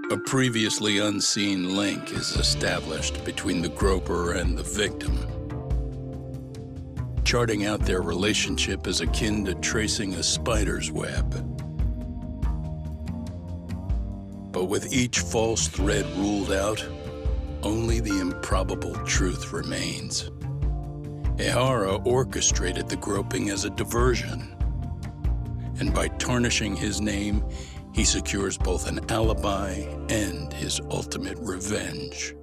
A previously unseen link is established between the groper and the victim. Charting out their relationship is akin to tracing a spider's web. But with each false thread ruled out, only the improbable truth remains. Ehara orchestrated the groping as a diversion, and by tarnishing his name, he secures both an alibi and his ultimate revenge.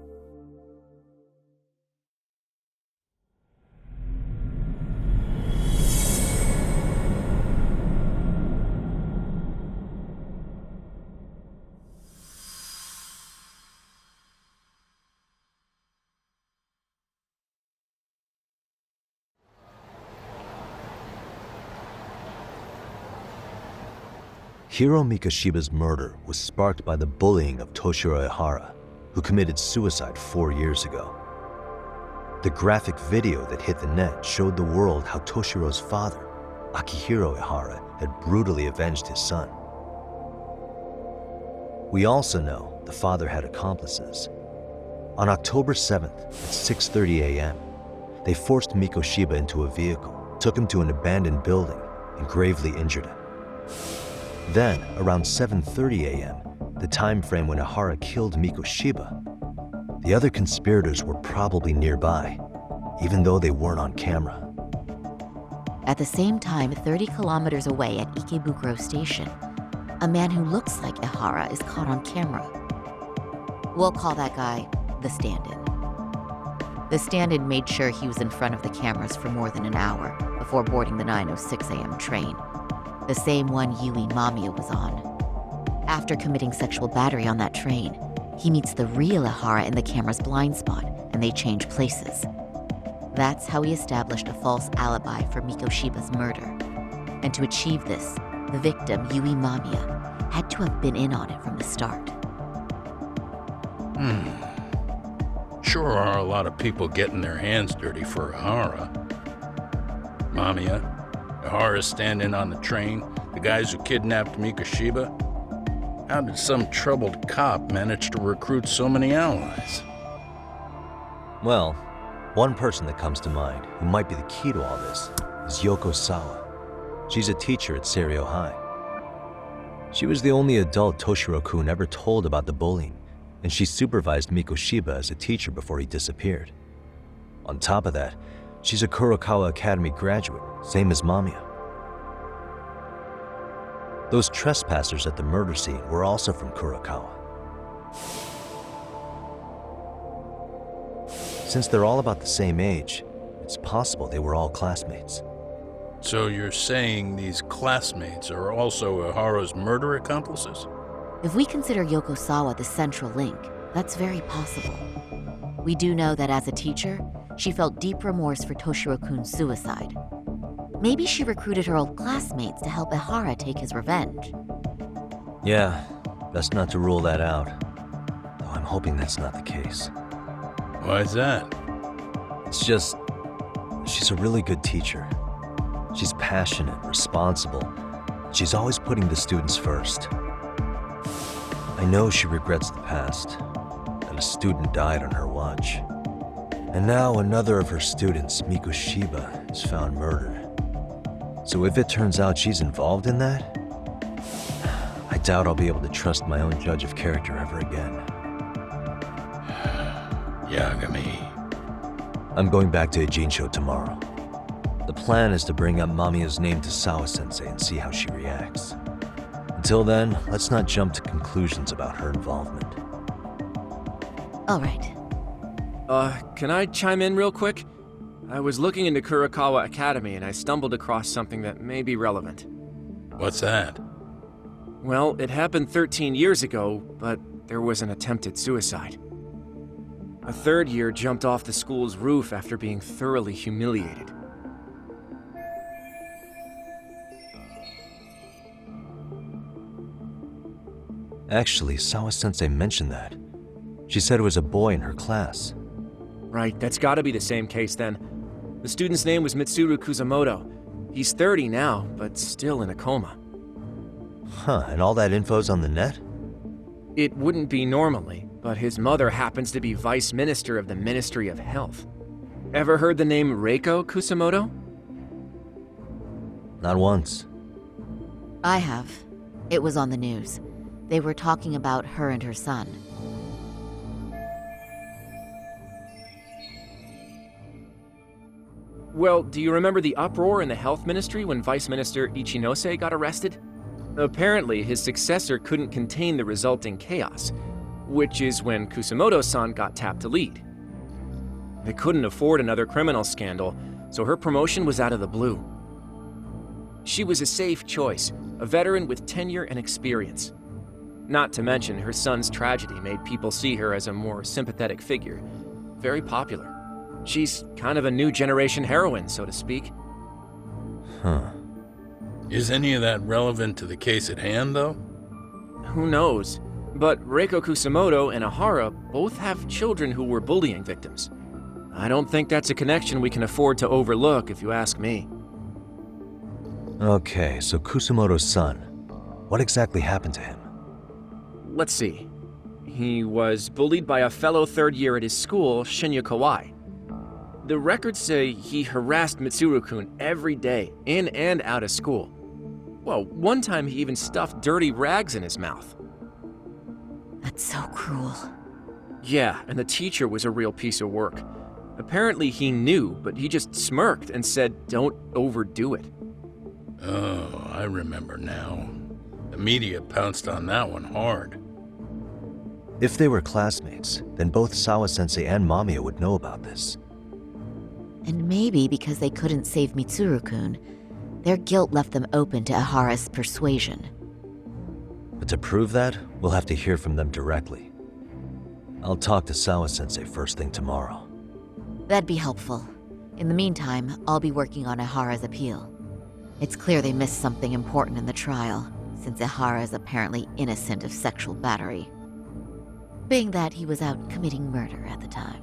Hiro Mikoshiba's murder was sparked by the bullying of Toshiro Ehara, who committed suicide 4 years ago. The graphic video that hit the net showed the world how Toshiro's father, Akihiro Ehara, had brutally avenged his son. We also know the father had accomplices. On October 7th at 6:30 a.m., they forced Mikoshiba into a vehicle, took him to an abandoned building, and gravely injured him. Then, around 7:30 a.m., the time frame when Ehara killed Mikoshiba, the other conspirators were probably nearby, even though they weren't on camera. At the same time, 30 kilometers away at Ikebukuro Station, a man who looks like Ehara is caught on camera. We'll call that guy the stand-in. The stand-in made sure he was in front of the cameras for more than an hour before boarding the 9:06 a.m. train, the same one Yui Mamiya was on. After committing sexual battery on that train, he meets the real Ehara in the camera's blind spot, and they change places. That's how he established a false alibi for Mikoshiba's murder. And to achieve this, the victim, Yui Mamiya, had to have been in on it from the start. Sure are a lot of people getting their hands dirty for Ehara. Mamiya, Ehara's stand-in on the train, the guys who kidnapped Mikoshiba. How did some troubled cop manage to recruit so many allies? Well, one person that comes to mind who might be the key to all this is Yoko Sawa. She's a teacher at Seiryo High. She was the only adult Toshiro-kun ever told about the bullying, and she supervised Mikoshiba as a teacher before he disappeared. On top of that, she's a Kurokawa Academy graduate, same as Mamiya. Those trespassers at the murder scene were also from Kurokawa. Since they're all about the same age, it's possible they were all classmates. So you're saying these classmates are also Ehara's murder accomplices? If we consider Yoko Sawa the central link, that's very possible. We do know that as a teacher, she felt deep remorse for Toshiro-kun's suicide. Maybe she recruited her old classmates to help Ehara take his revenge. Yeah, best not to rule that out. Though I'm hoping that's not the case. Why's that? It's just, she's a really good teacher. She's passionate, responsible. She's always putting the students first. I know she regrets the past, that a student died on her watch. And now another of her students, Mikoshiba, is found murdered. So if it turns out she's involved in that, I doubt I'll be able to trust my own judge of character ever again. Yagami. I'm going back to Ijincho tomorrow. The plan is to bring up Mamiya's name to Sawa-sensei and see how she reacts. Until then, let's not jump to conclusions about her involvement. All right. Can I chime in real quick? I was looking into Kurokawa Academy and I stumbled across something that may be relevant. What's that? Well, it happened 13 years ago, but there was an attempted suicide. A third year jumped off the school's roof after being thoroughly humiliated. Actually, Sawa-sensei mentioned that. She said it was a boy in her class. Right, that's gotta be the same case then. The student's name was Mitsuru Kusamoto. He's 30 now, but still in a coma. Huh, and all that info's on the net? It wouldn't be normally, but his mother happens to be Vice Minister of the Ministry of Health. Ever heard the name Reiko Kusamoto? Not once. I have. It was on the news. They were talking about her and her son. Well, do you remember the uproar in the health ministry when Vice Minister Ichinose got arrested? Apparently, his successor couldn't contain the resulting chaos, which is when Kusamoto-san got tapped to lead. They couldn't afford another criminal scandal, so her promotion was out of the blue. She was a safe choice, a veteran with tenure and experience. Not to mention, her son's tragedy made people see her as a more sympathetic figure. Very popular. She's kind of a new generation heroine, so to speak. Huh. Is any of that relevant to the case at hand, though? Who knows? But Reiko Kusamoto and Ahara both have children who were bullying victims. I don't think that's a connection we can afford to overlook, if you ask me. Okay, so Kusamoto's son. What exactly happened to him? Let's see. He was bullied by a fellow third year at his school, Shinya Kawai. The records say he harassed Mitsuru-kun every day, in and out of school. Well, one time he even stuffed dirty rags in his mouth. That's so cruel. Yeah, and the teacher was a real piece of work. Apparently he knew, but he just smirked and said, "Don't overdo it." Oh, I remember now. The media pounced on that one hard. If they were classmates, then both Sawa-sensei and Mamiya would know about this. And maybe because they couldn't save Mitsuru-kun, their guilt left them open to Ahara's persuasion. But to prove that, we'll have to hear from them directly. I'll talk to Sawa-sensei first thing tomorrow. That'd be helpful. In the meantime, I'll be working on Ahara's appeal. It's clear they missed something important in the trial, since Ahara is apparently innocent of sexual battery. Being that he was out committing murder at the time.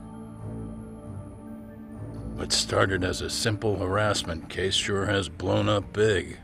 What started as a simple harassment case sure has blown up big.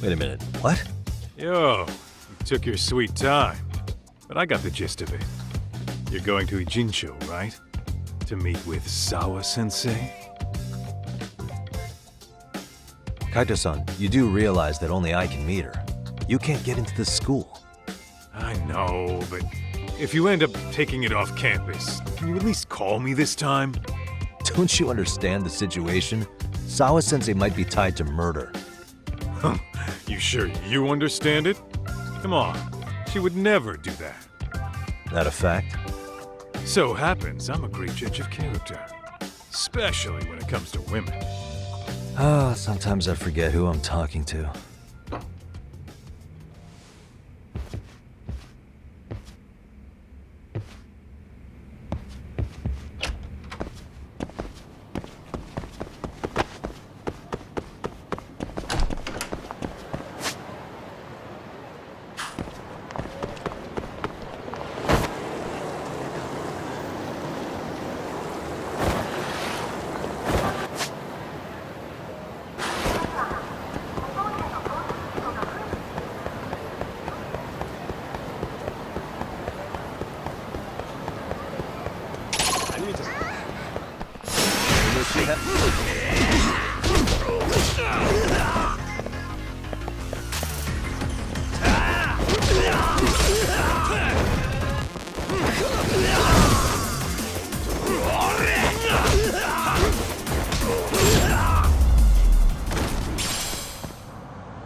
Wait a minute, what? Yo, you took your sweet time, but I got the gist of it. You're going to Ijincho, right? To meet with Sawa-sensei? Kaito-san, you do realize that only I can meet her. You can't get into the school. I know, but if you end up taking it off campus, can you at least call me this time? Don't you understand the situation? Sawa-sensei might be tied to murder. You sure you understand it? Come on, she would never do that. That a fact? So happens I'm a great judge of character, especially when it comes to women. Sometimes I forget who I'm talking to.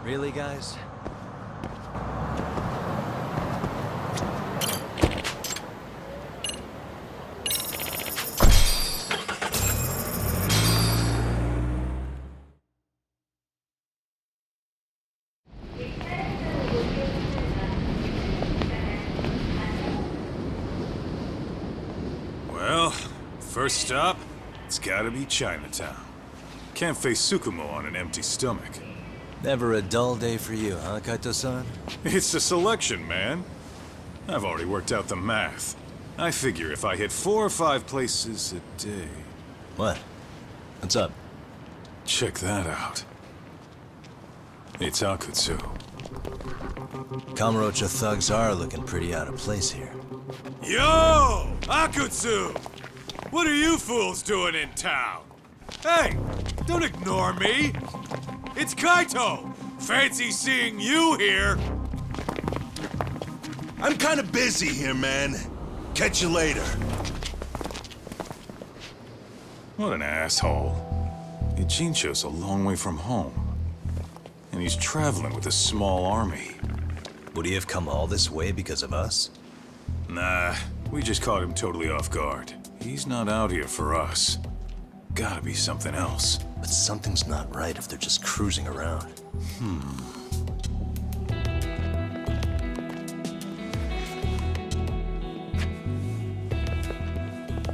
Really, guys? Well, first stop, it's gotta be Chinatown. Can't face Tsukumo on an empty stomach. Never a dull day for you, huh, Kaito-san? It's a selection, man. I've already worked out the math. I figure if I hit 4 or 5 places a day... What? What's up? Check that out. It's Akutsu. Kamurocho thugs are looking pretty out of place here. Yo! Akutsu! What are you fools doing in town? Hey, don't ignore me! It's Kaito! Fancy seeing you here! I'm kinda busy here, man. Catch you later. What an asshole. Ijincho's a long way from home. And he's traveling with a small army. Would he have come all this way because of us? Nah, we just caught him totally off guard. He's not out here for us. Gotta be something else. But something's not right if they're just cruising around.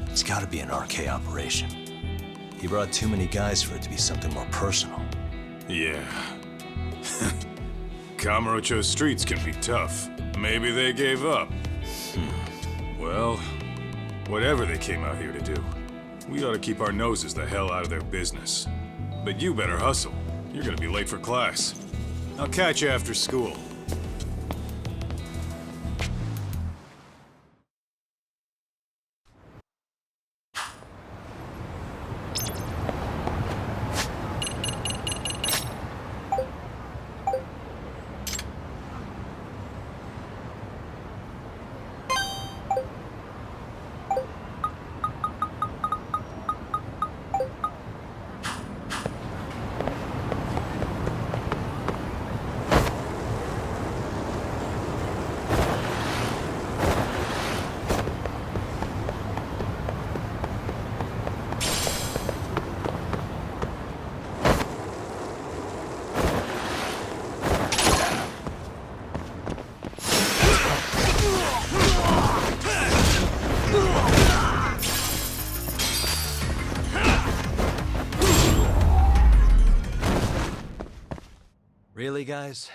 It's gotta be an RK operation. He brought too many guys for it to be something more personal. Yeah. Kamurocho streets can be tough. Maybe they gave up. Well, whatever they came out here to do, we ought to keep our noses the hell out of their business. But you better hustle. You're gonna be late for class. I'll catch you after school. Really, guys?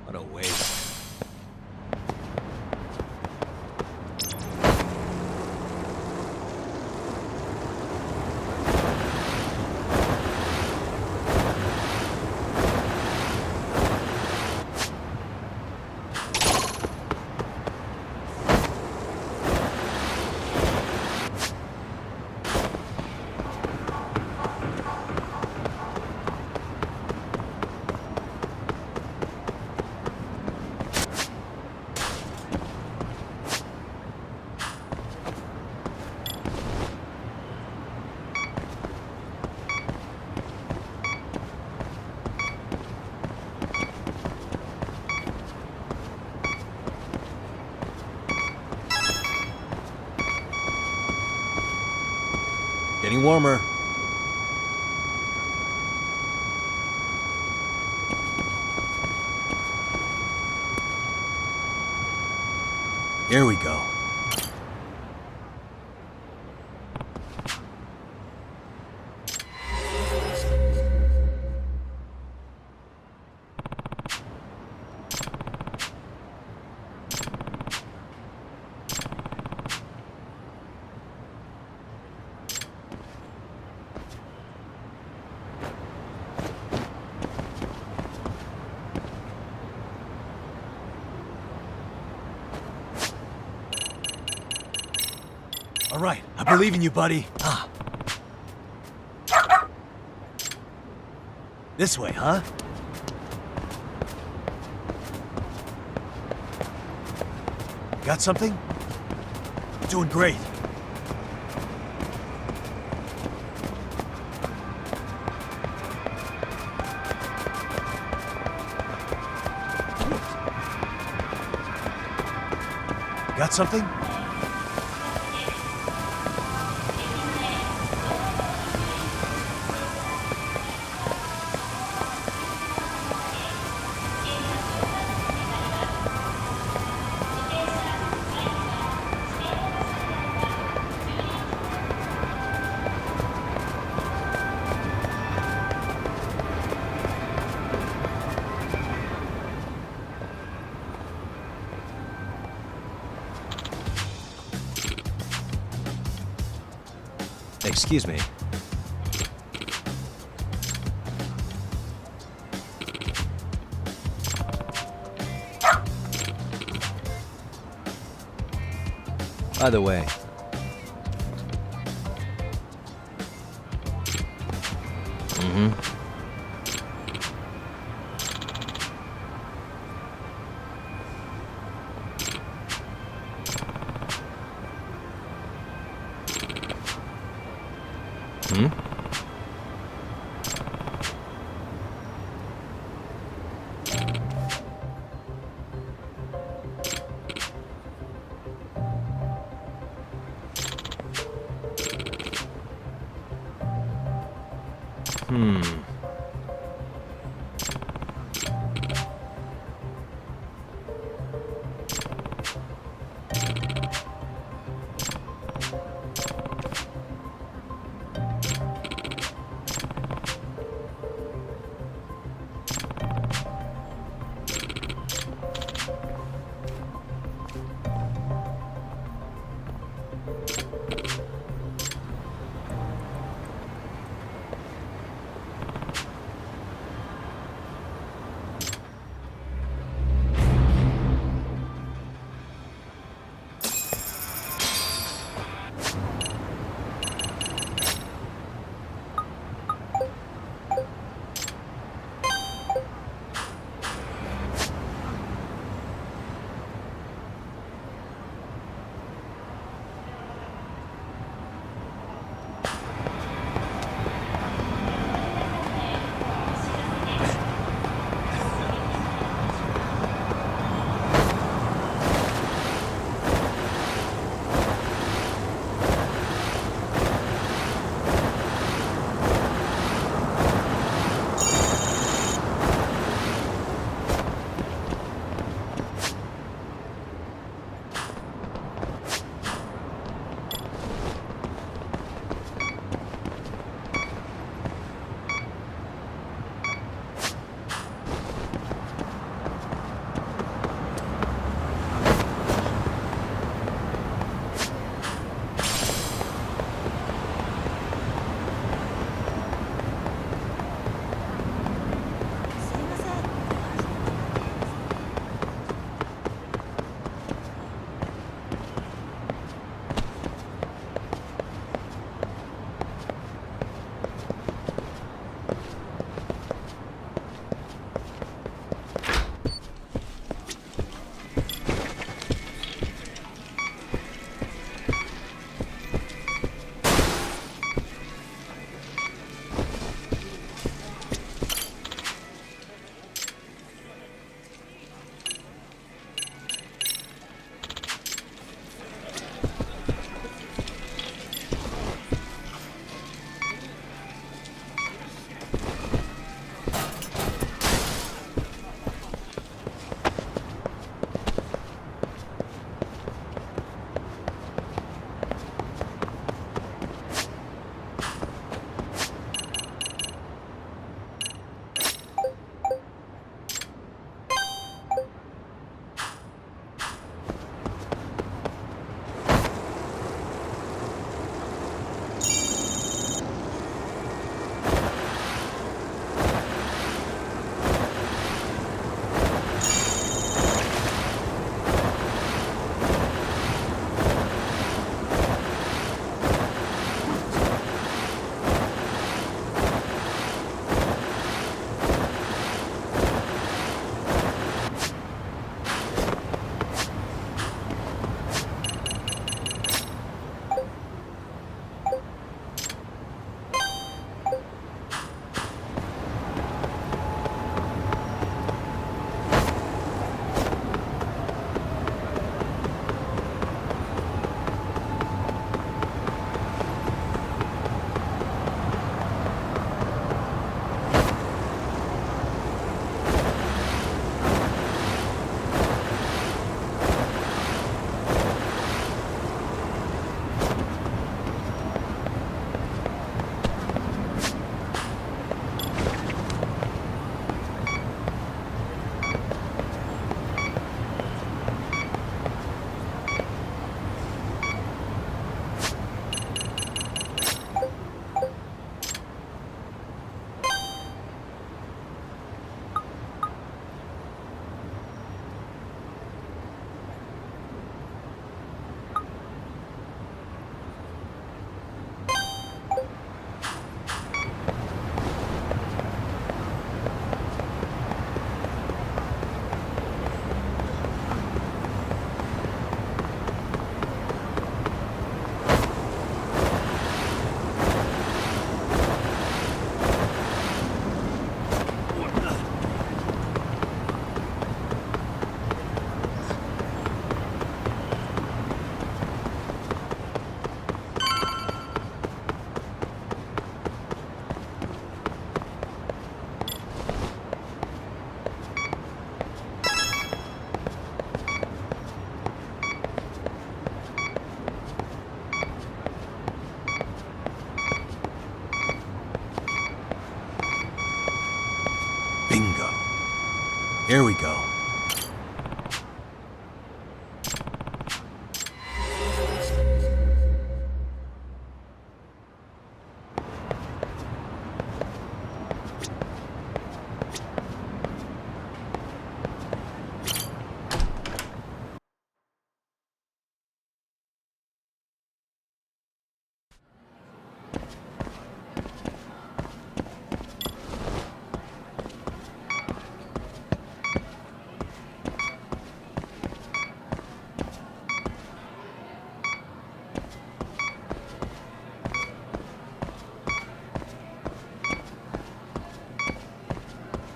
What a waste. Getting warmer. Here we go. All right, I believe in you, buddy. Ah. This way, huh? Got something? Doing great. Got something? Excuse me. By the way,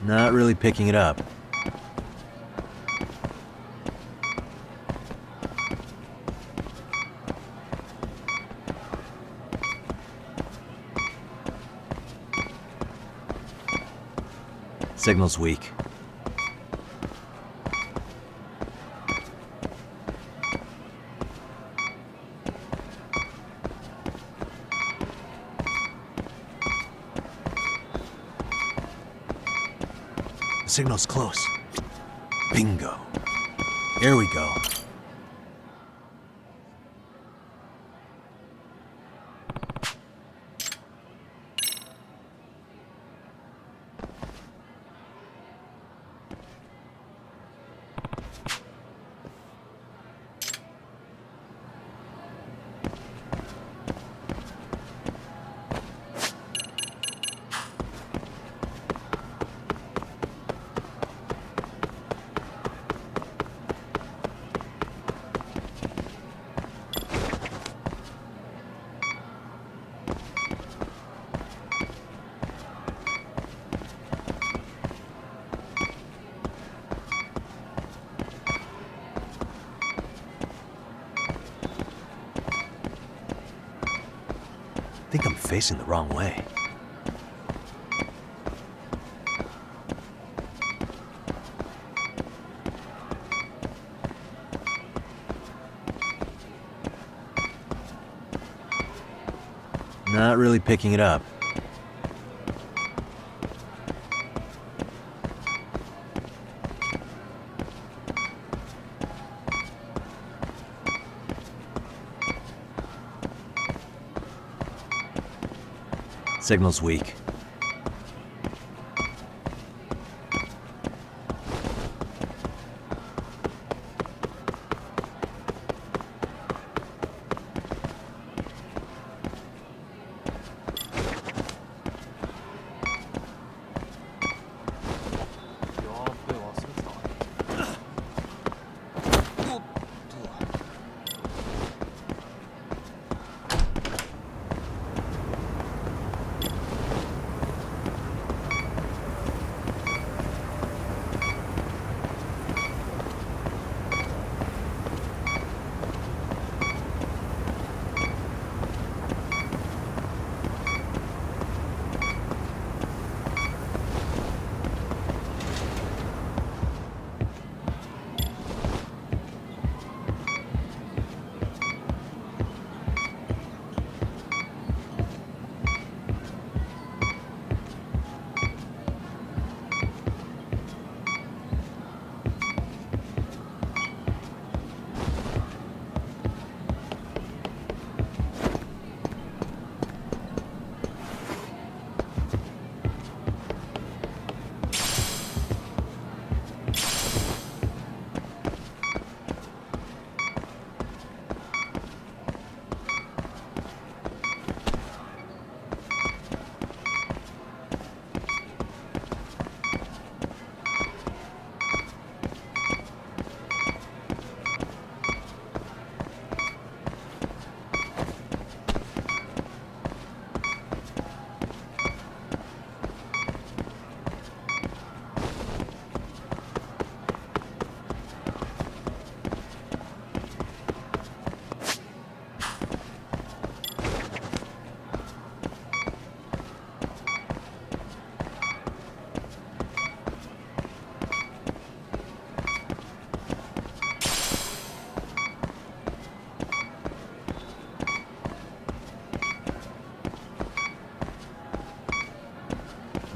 Not really picking it up. Signal's weak. The signal's close. Bingo. Here we go. I think I'm facing the wrong way. Not really picking it up. Signal's weak.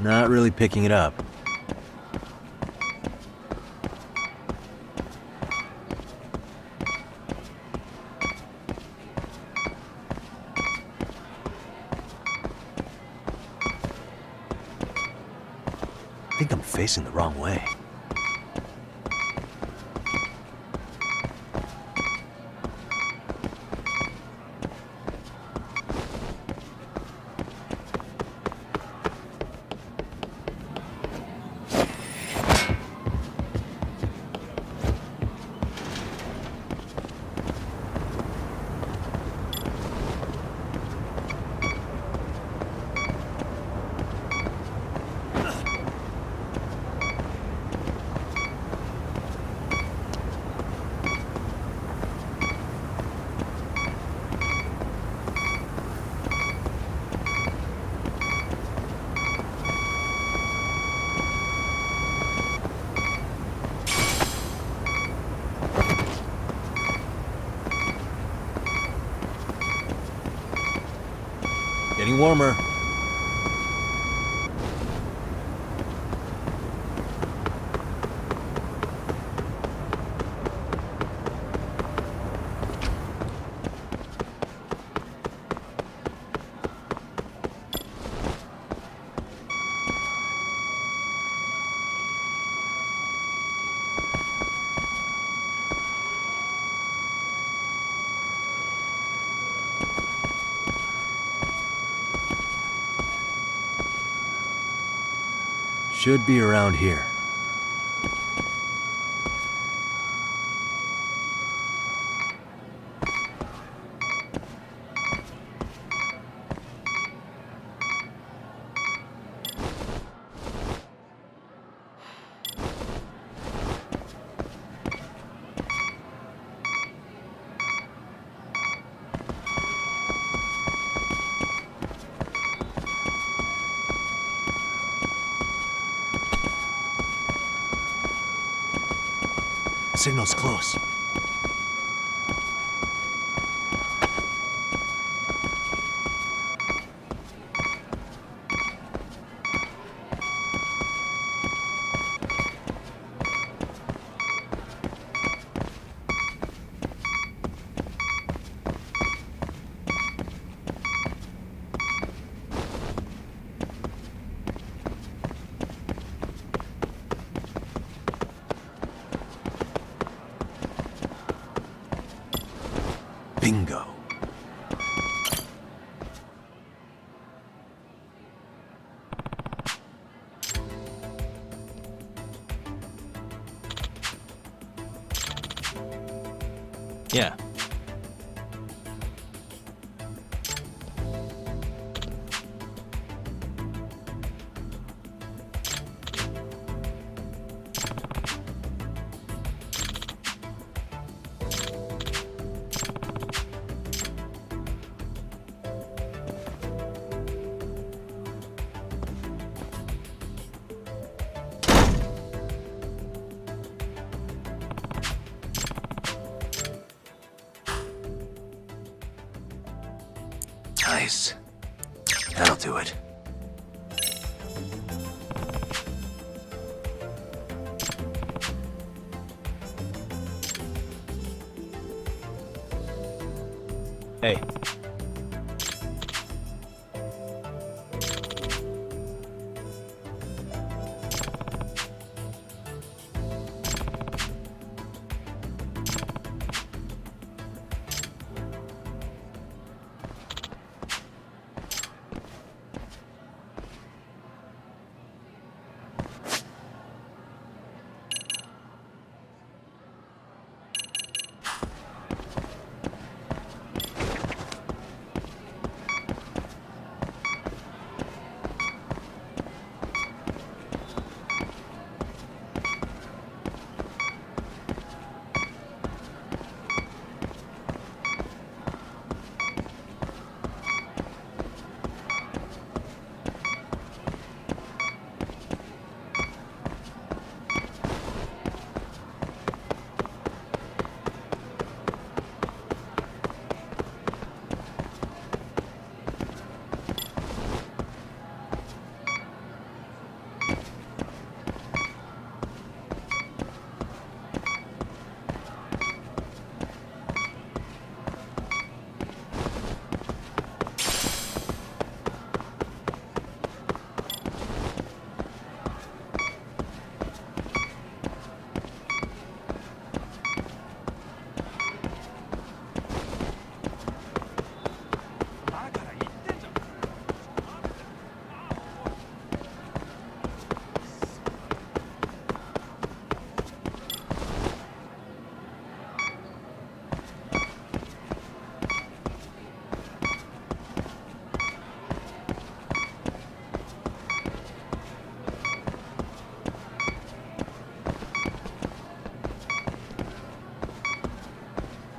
Not really picking it up. I think I'm facing the wrong way. Getting warmer. Should be around here. Signal's close. Bingo. Yeah. Nice. That'll do it. Hey.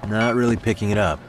Not really picking it up.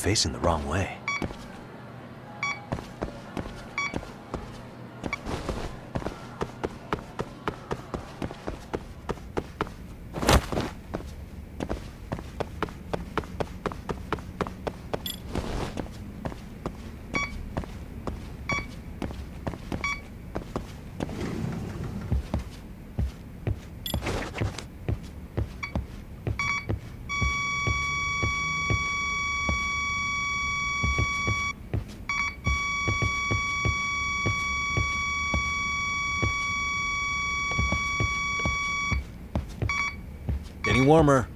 facing the wrong way. Getting warmer.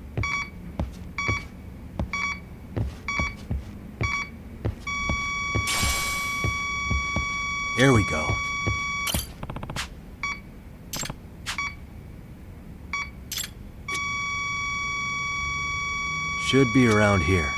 Here we go. Should be around here.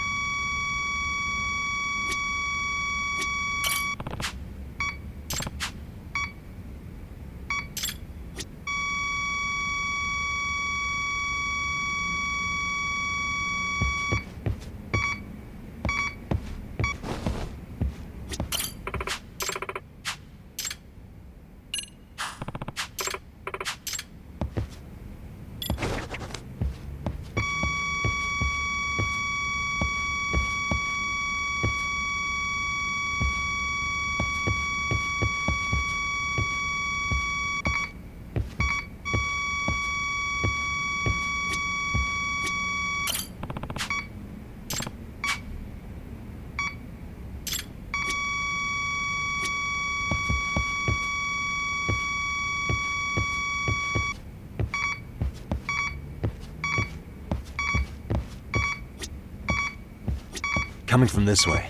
Coming from this way.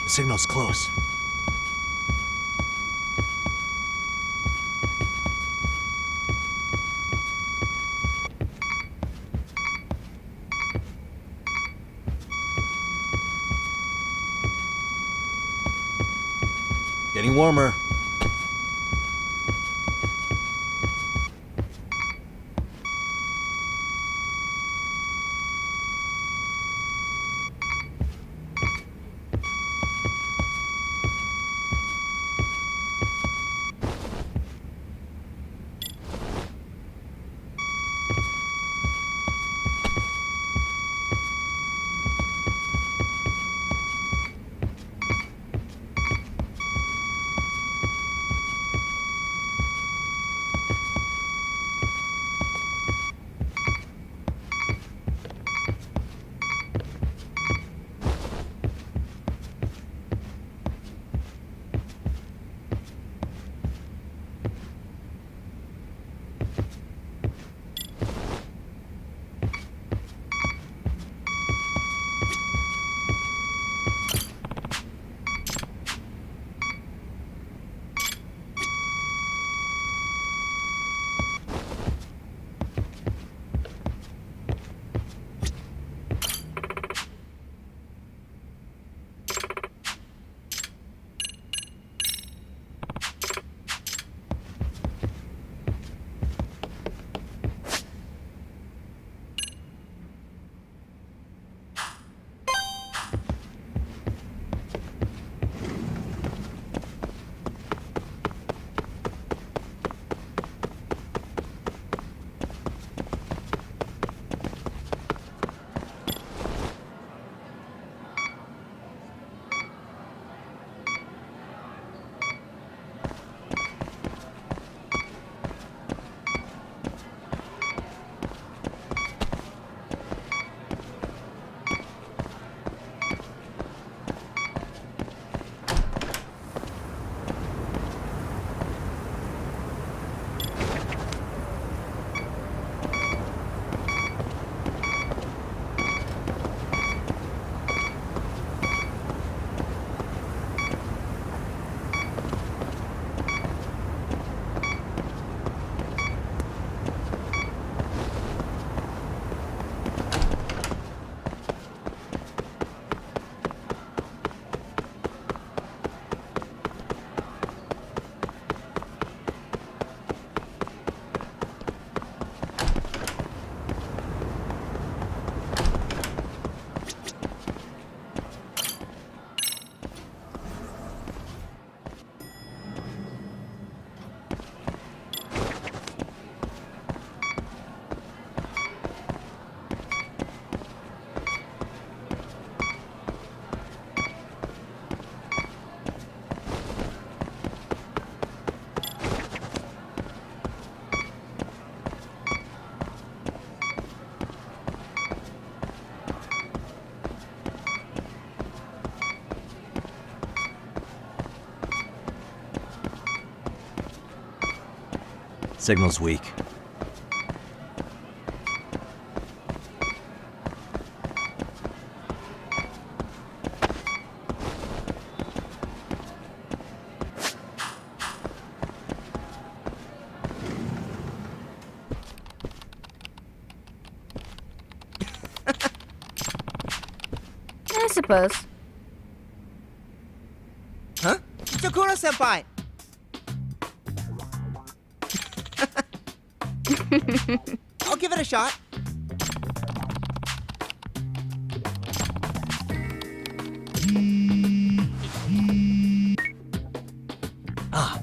The signal's close. Getting warmer. Signal's weak. I suppose. Huh? Sakura-senpai! I'll give it a shot. Ah.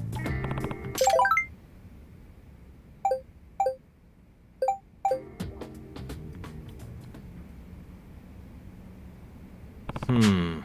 Hmm.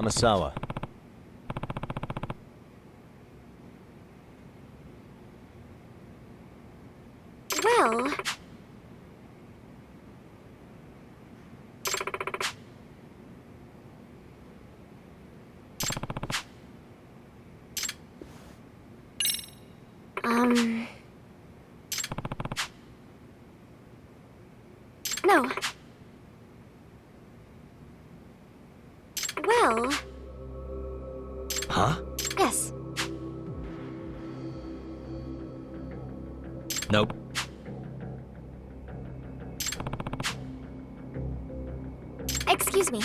Amasawa. Well... No. Well... Huh? Yes. Nope. Excuse me.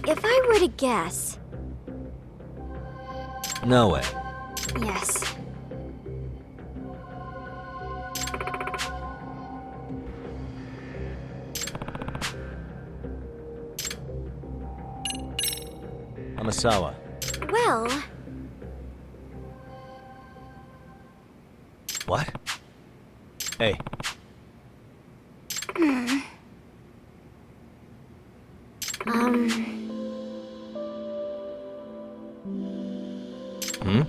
If I were to guess... No way. Yes. Amasawa. Well... What? Hey. Hmm?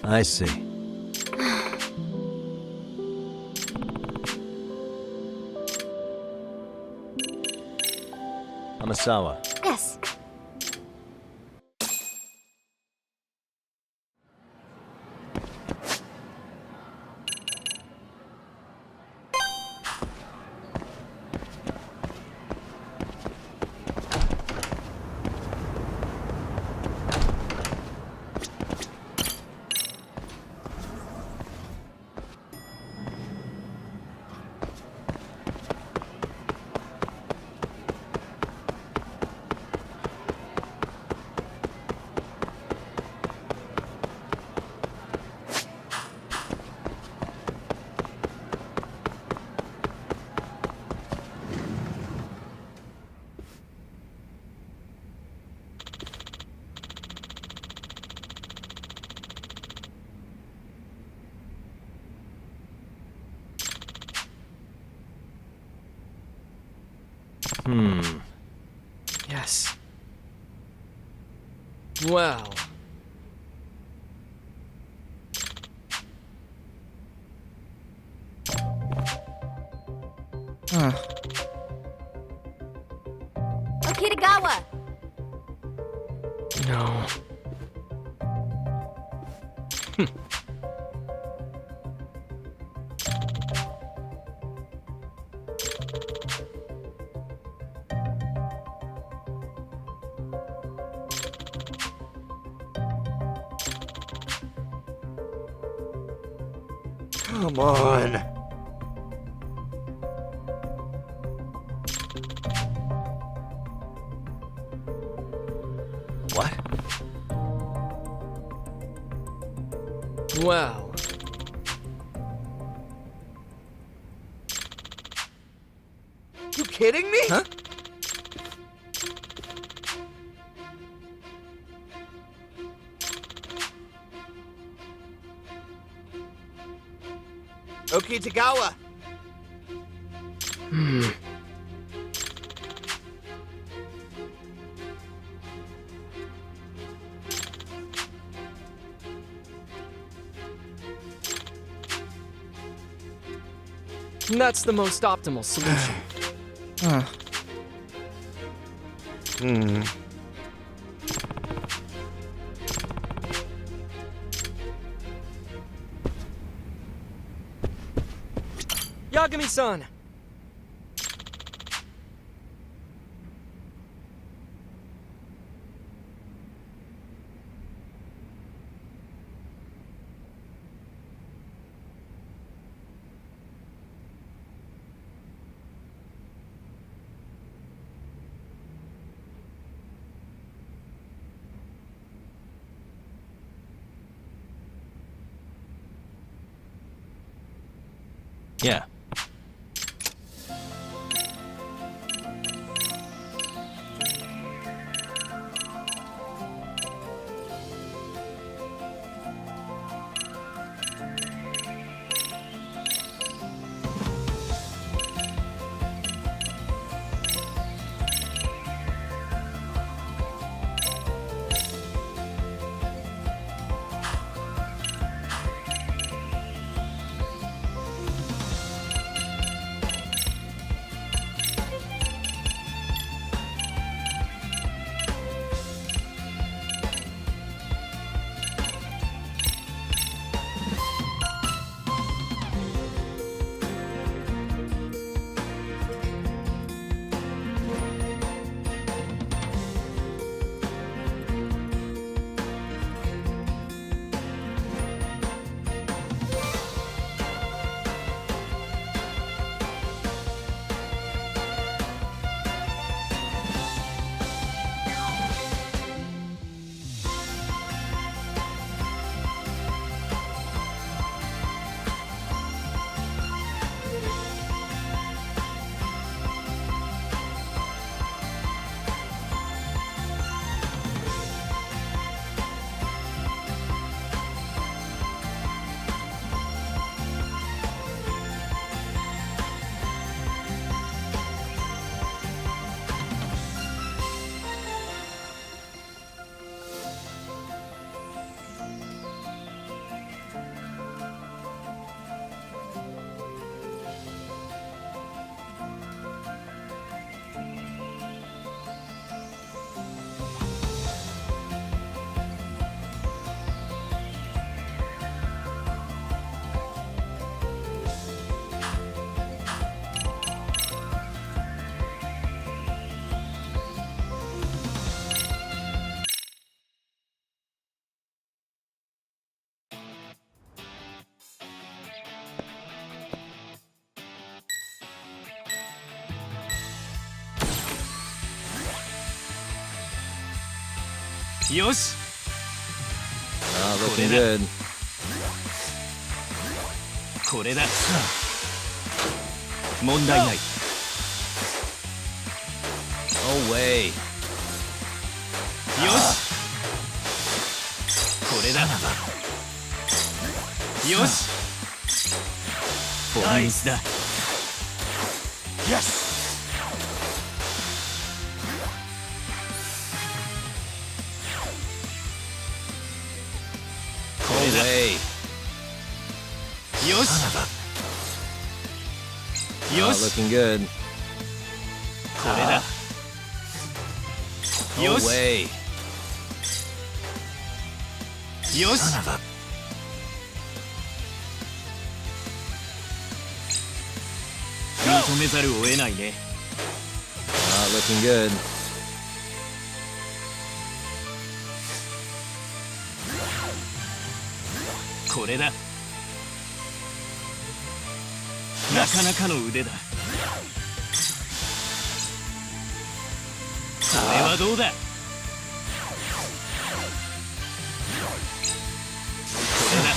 I see. Amasawa. Yes. Yes. Well. Okitagawa! No. Come on. What? Well. You kidding me? Huh? Okitagawa! That's the most optimal solution. Yagami-san! Yeah. Yosh! Looking good. これだ。問題ない。Oh, way. よし。これだ。よし。ボンミスだ。Yes! way. よし よ Not し looking good. これだ No よし way. よし認めざるを得ないね Not looking good. これだなかなかの腕だこれはどうだこれだ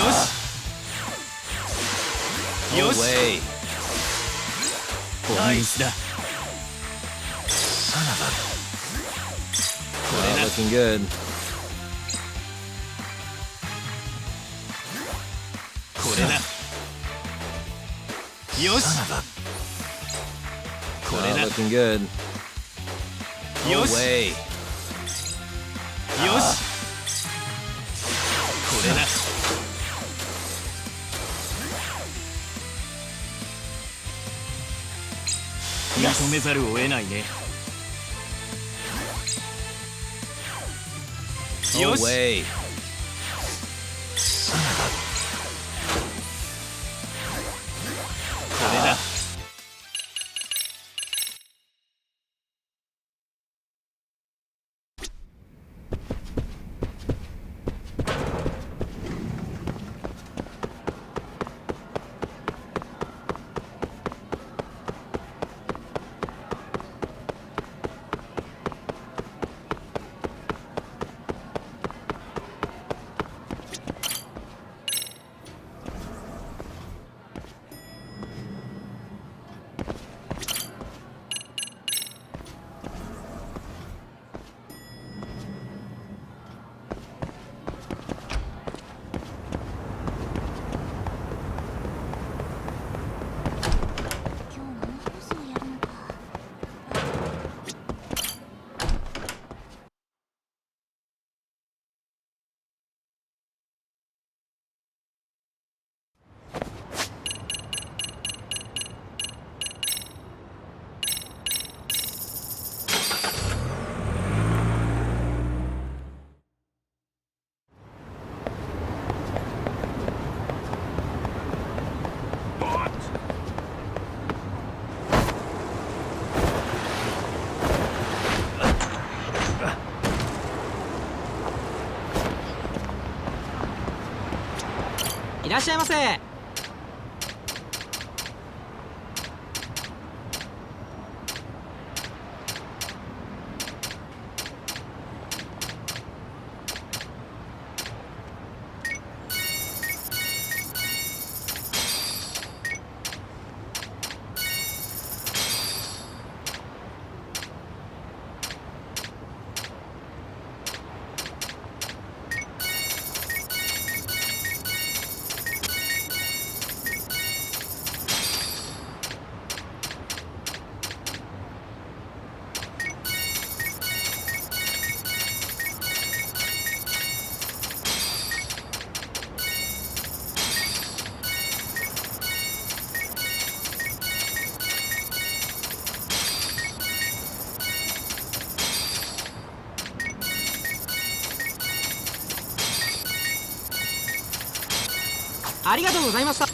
よし No よし way. ナイスだこ Not れだ looking good. これだよしこれ Not だ looking good. よ No し way. よしこれだ認めざるを得ないね No よし way. これだいらっしゃいませ。ありがとうございました。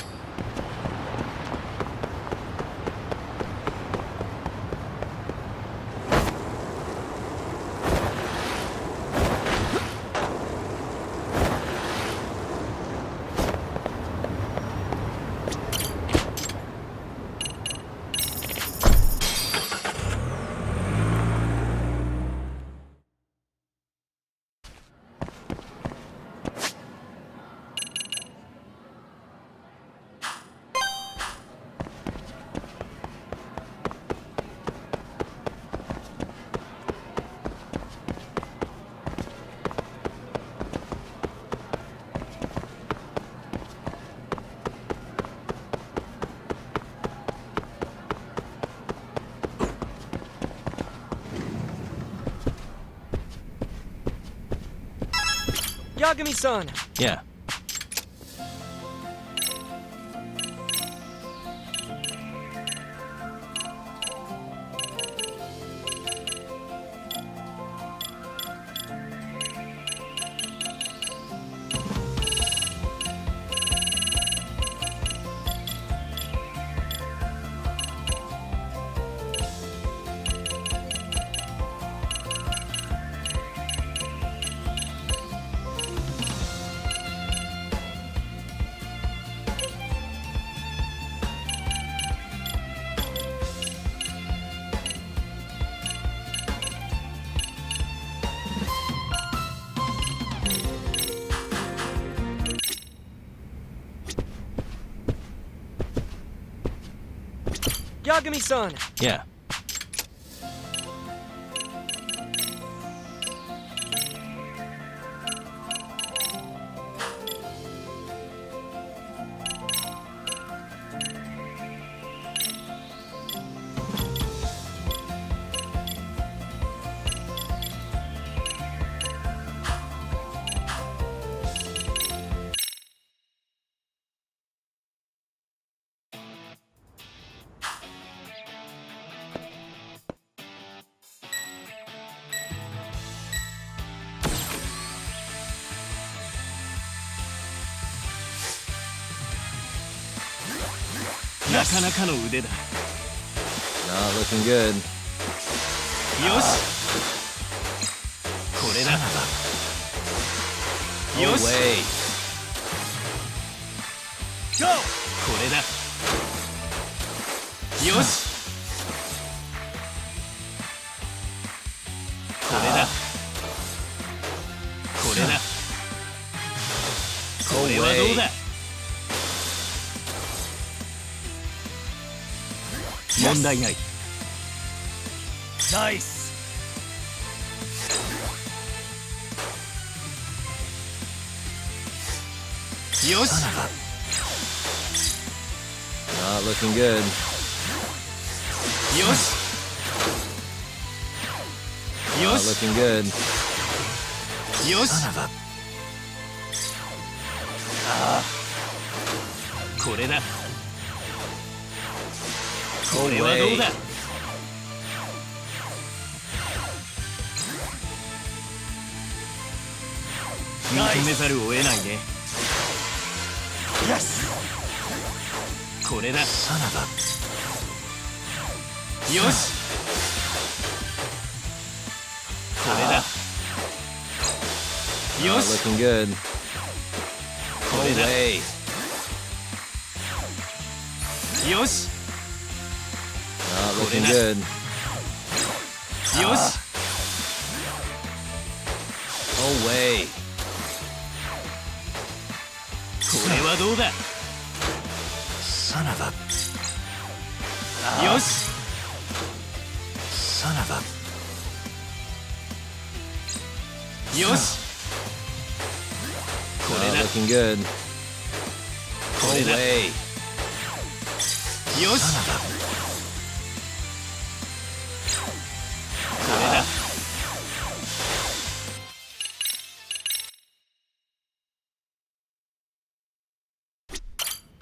Yagami-san. Yeah. Yagami-san. Yeah.なかなかの腕だ。 Not looking good. よし。これだ。 No よし。 way. これだ。よし。これだ。これだ。これはどうだ。問題ない。ナイス。よし。 Not looking good. よし。よ Not し。 looking good. よし。これだ。これはどうだ。認めざるを得ないね。これだ。よし。これだ。よ Not し。 looking good. これ No だ。 way. よし。 Not looking good. よし。 No way. これはどうだ。よし。よし。これ Not だ。 looking good. これ No だ。 way. よし。これだ。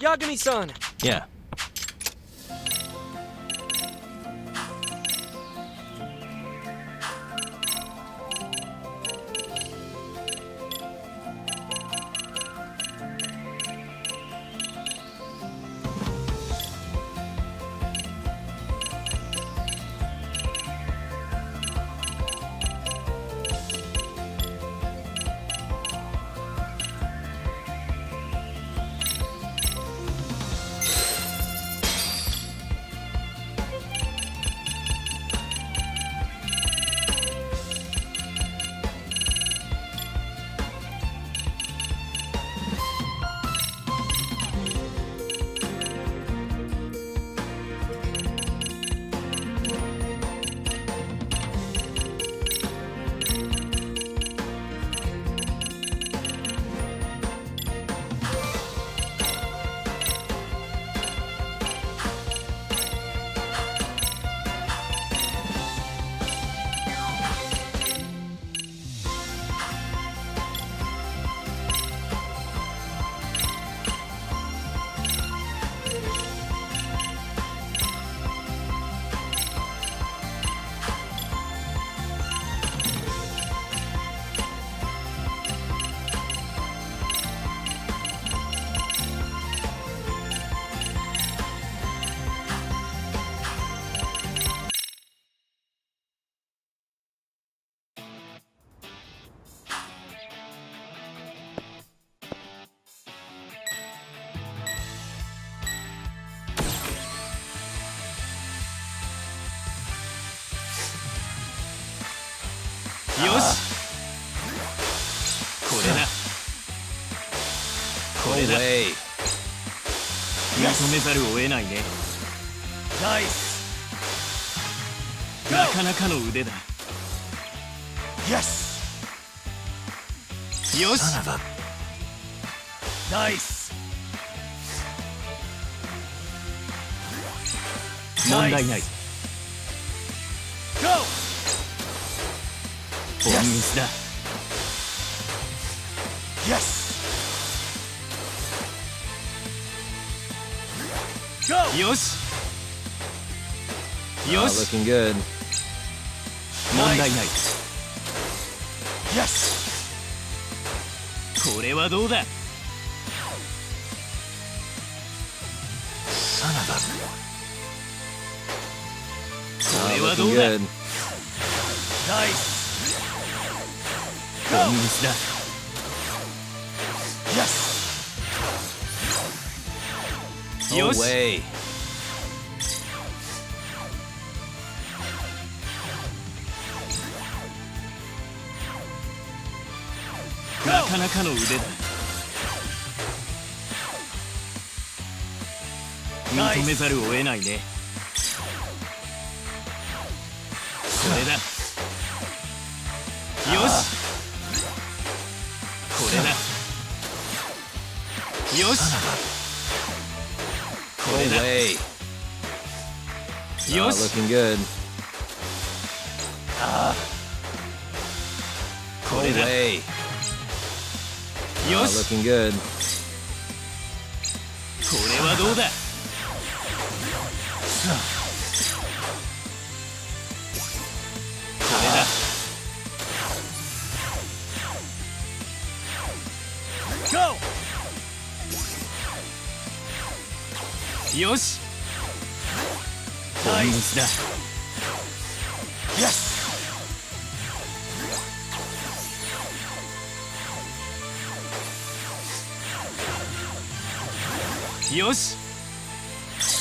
Yagami-san. Yeah. よしこれだこれだ Way. 認めざるを得ないねナイスなかなかの腕だ Yes! よし Son of a... ナイス問題ない GO! 凡ミスだ Yes! GO! よしよ Not し looking good. 問題ない Yes! これはどうだ Son of a... これ Not はど looking うだ good. ナイス凡ミスだ Yes! よ No し way. なかなかの腕だ認めざるを得ないねこれだよしこれだよしこ No れだ way. よ Not し looking good. こ No れだ way. よ Not し looking good. これはどうだこれだ GO! よし凡ミスだ Yes! よし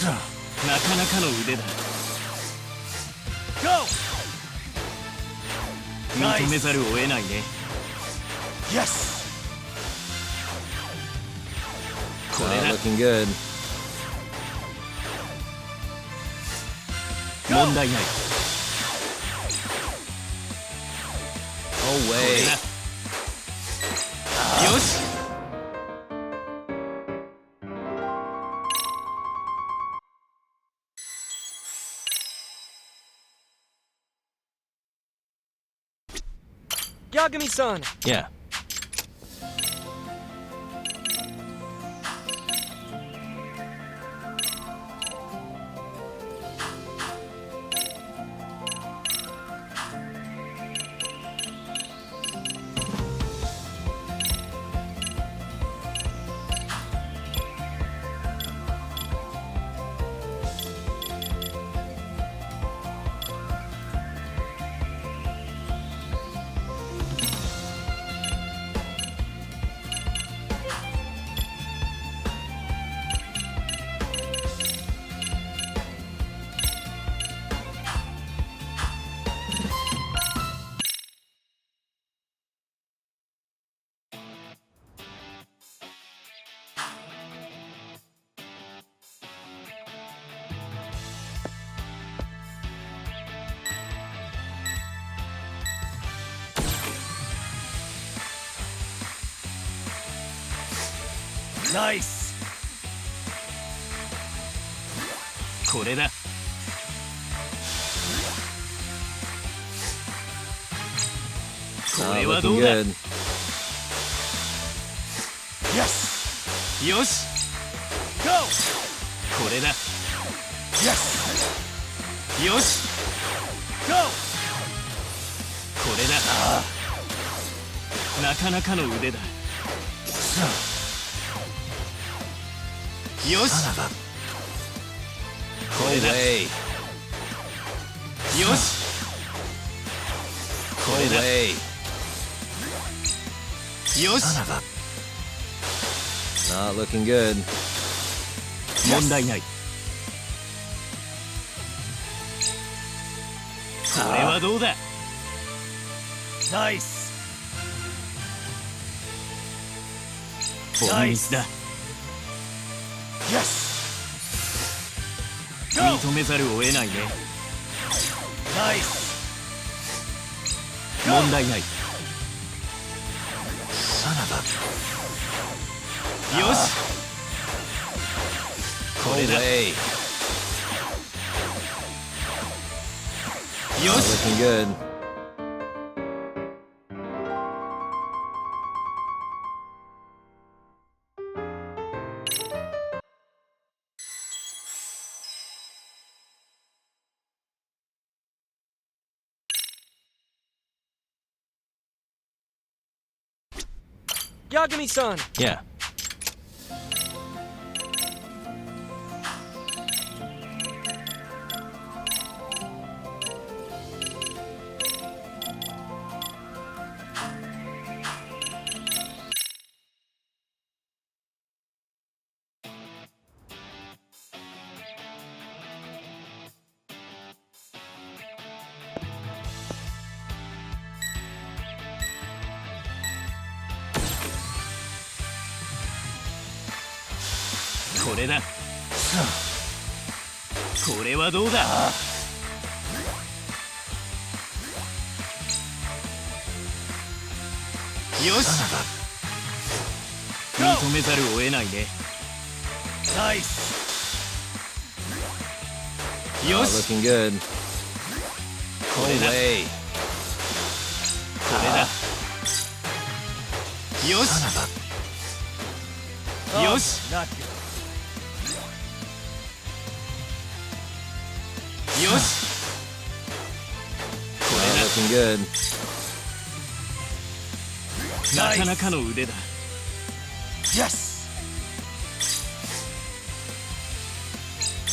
なかなかの腕だ GO! 認めざるを得ないね Yes! これ Not だ looking good. 問題ない No こ way. れだよし Yagami-san! Yeah. Nice! これだこ Not れは looking どうだ good. Yes! よし GO! これだ Yes! よし GO! これだなかなかの腕だよし Son of a... これ No だ way. よしこ No れだ way. よし Son of a... Not looking good. 問題ないこれはどうだ Nice. ボンミスだ。Yes. 認めざるを得ないね。Nice. 問題ない。 Son of a. よし。これだ。よし。 Looking good. Yagami-san! Yeah. This. これだ。これはどうだ。よし。認めざるを得ないね。ナイス。よし。 Looking good. これだ。これだ。よし。よし。よし。これだ。 Looking good. なかなかの腕だ。Yes.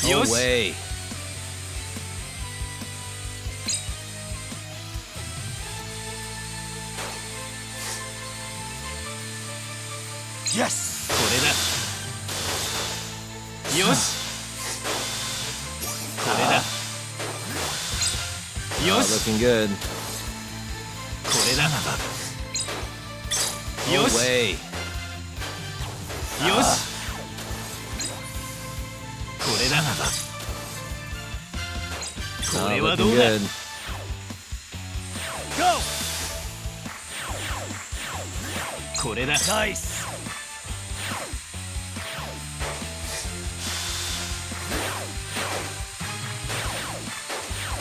よし。 Way. Yes. これだ。よし。これだ。よし。 Looking good. これだ。よし。 Way. よし。これだ。これはどう Looking だ。 good. Go。これだ。ナイス。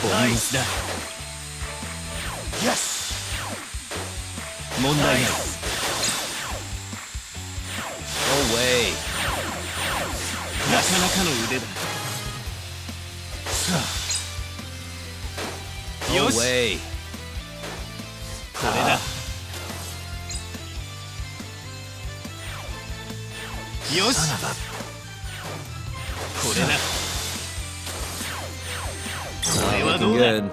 ボンミスだ。Yes. 問題ない。 Way. なかなかの腕だ。よし。 Way. これだ。よし。これだ。これはど Looking うだ。 good.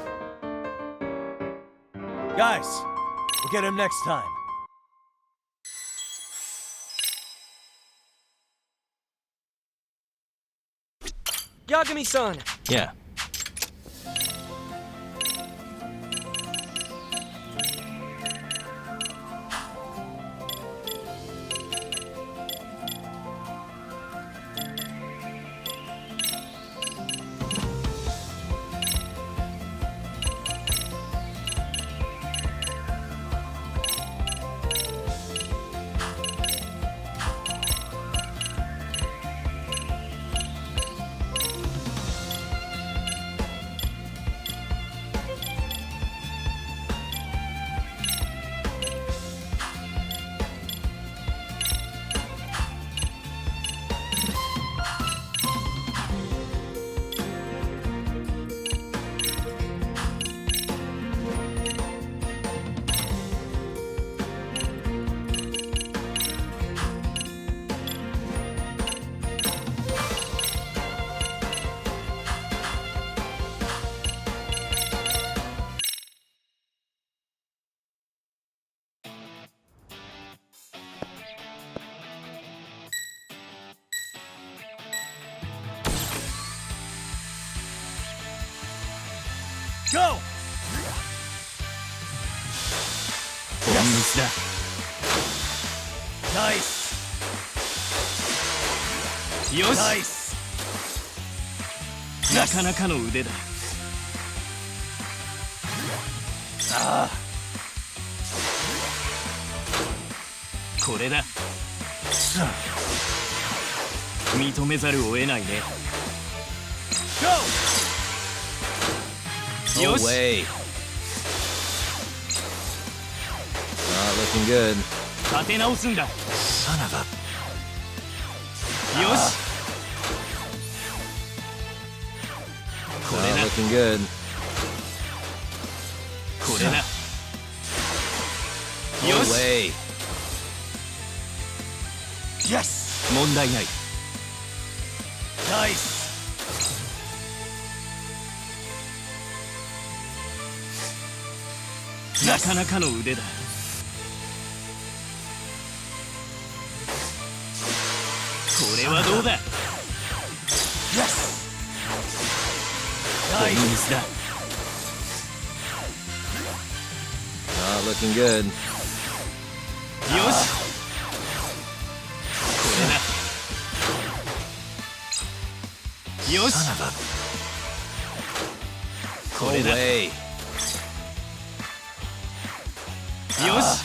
Guys, we'll get him next time. Yagami-san! Yeah. Go! スだ。ナイス。よし、ナイス。なかなかの腕だ。あこれだ。認めざるを得ないね。よ No し、 way. Not looking good. 立て直すんだ。 Son of a... よし、これ Not だ。 looking good. これだ。 No よし、 way. Yes. 問題ない。ナイス。なかなかの腕だ。これはどうだ。ナイス。ミスだ。 Not looking good. よし、これだ。よし、 Son of a... こ No れだ。 way. よし、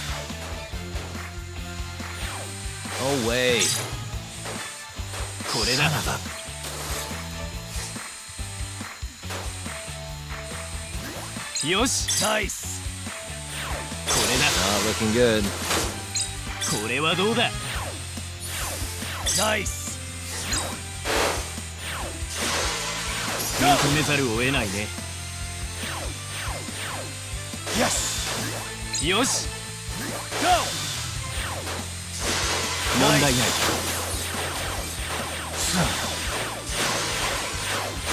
No way. これだ。よし、ナイス。これだ。 Not looking good. これはどうだ。ナイス。認めざるを得ないね。 Yes. よし、 Go. 問題ない。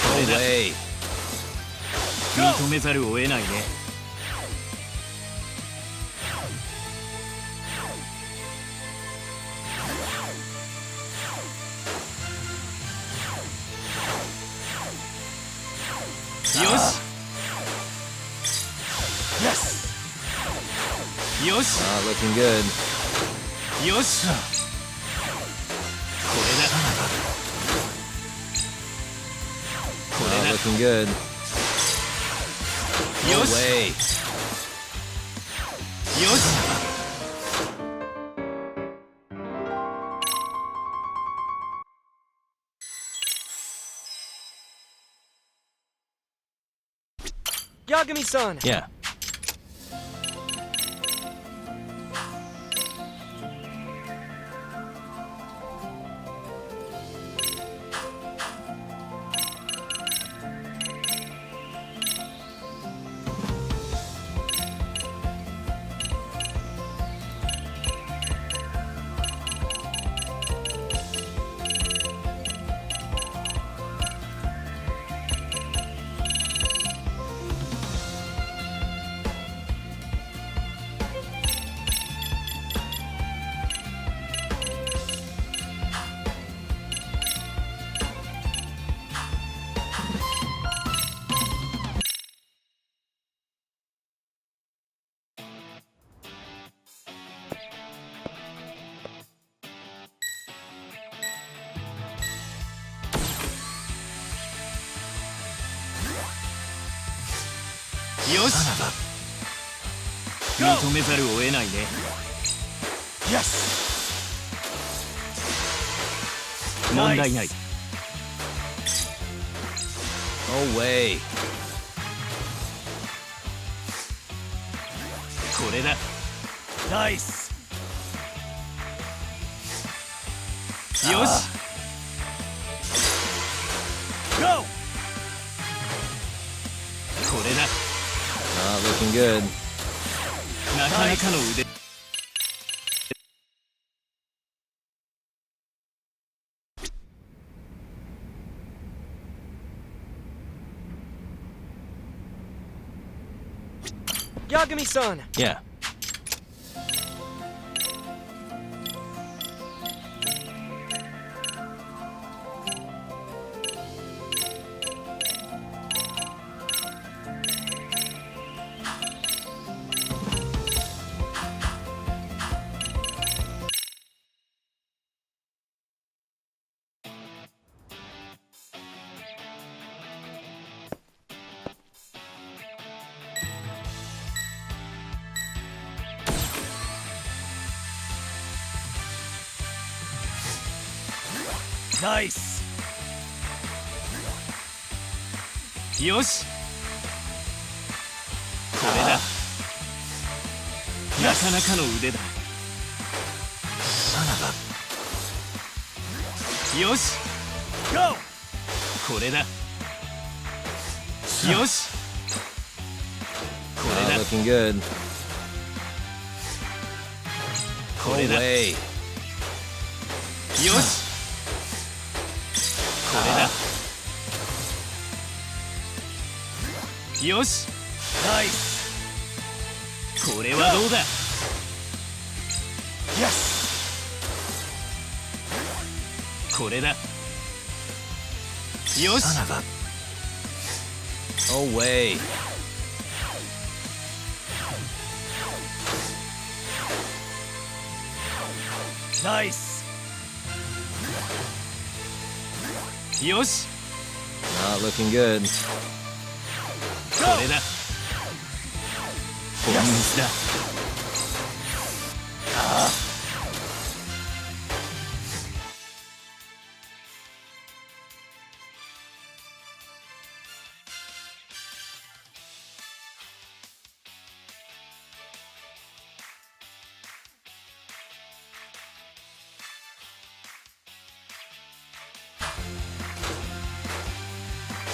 こ No れだ。 way. 認めざるを得ないね。よし、 Yes. よし、 Not looking good. よし、これだ。こ Not れ looking good. だ。 No よし、 way. よし。Yagami-san! Yeah.よし、認めざるを得ないね。 Yes. 問題ない。 No way. これだ。ナイス。よし、 Go. これだ。 Not looking good. なかなかの腕。Yagami-san! Yeah. ナイス。よし、これだ。なかなかの腕だ。よし、ゴこれだ。よし、これだ。 Looking good. これだ。 Way. よし、これだ。よし、ナイス。これはどうだ。イエス。これだ。よし、 Oh, way. ナイス。よし、 Not looking good. これだ。本水だ。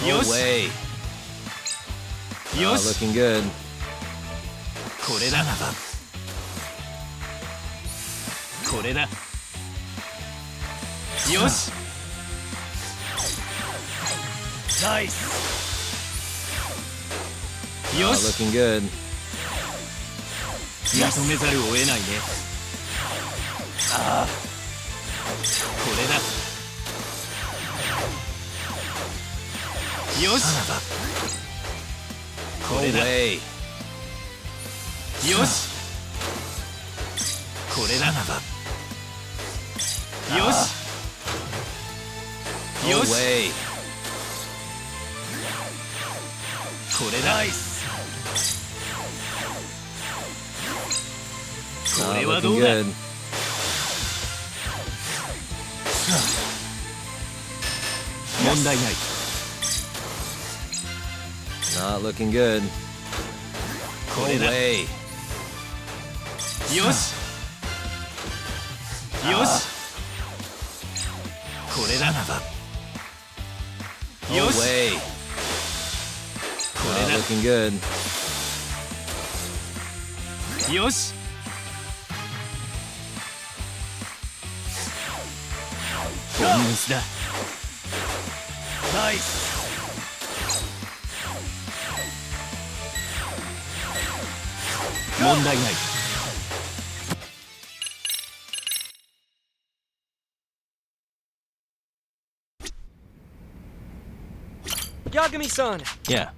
よ Oh, し、 way. よ Not し、 looking good. これだ。これだ。よし、ナイス。よ Not し、 looking good. 認めざるを得ないね。これだ。よし、こ Oh, れだ。 way. よし、これだ。よし、 Oh, よし、 way. これだ。ナイス。こ Not れは looking どうだ。 good. 問題ない。 Not looking good. こ Oh, れだ。 way. よし、よし、これだ。 Oh, よし、 way. これ Not だ。 looking good. よし、本水だ。ナイス。問題ない。Yagami-san! Yeah.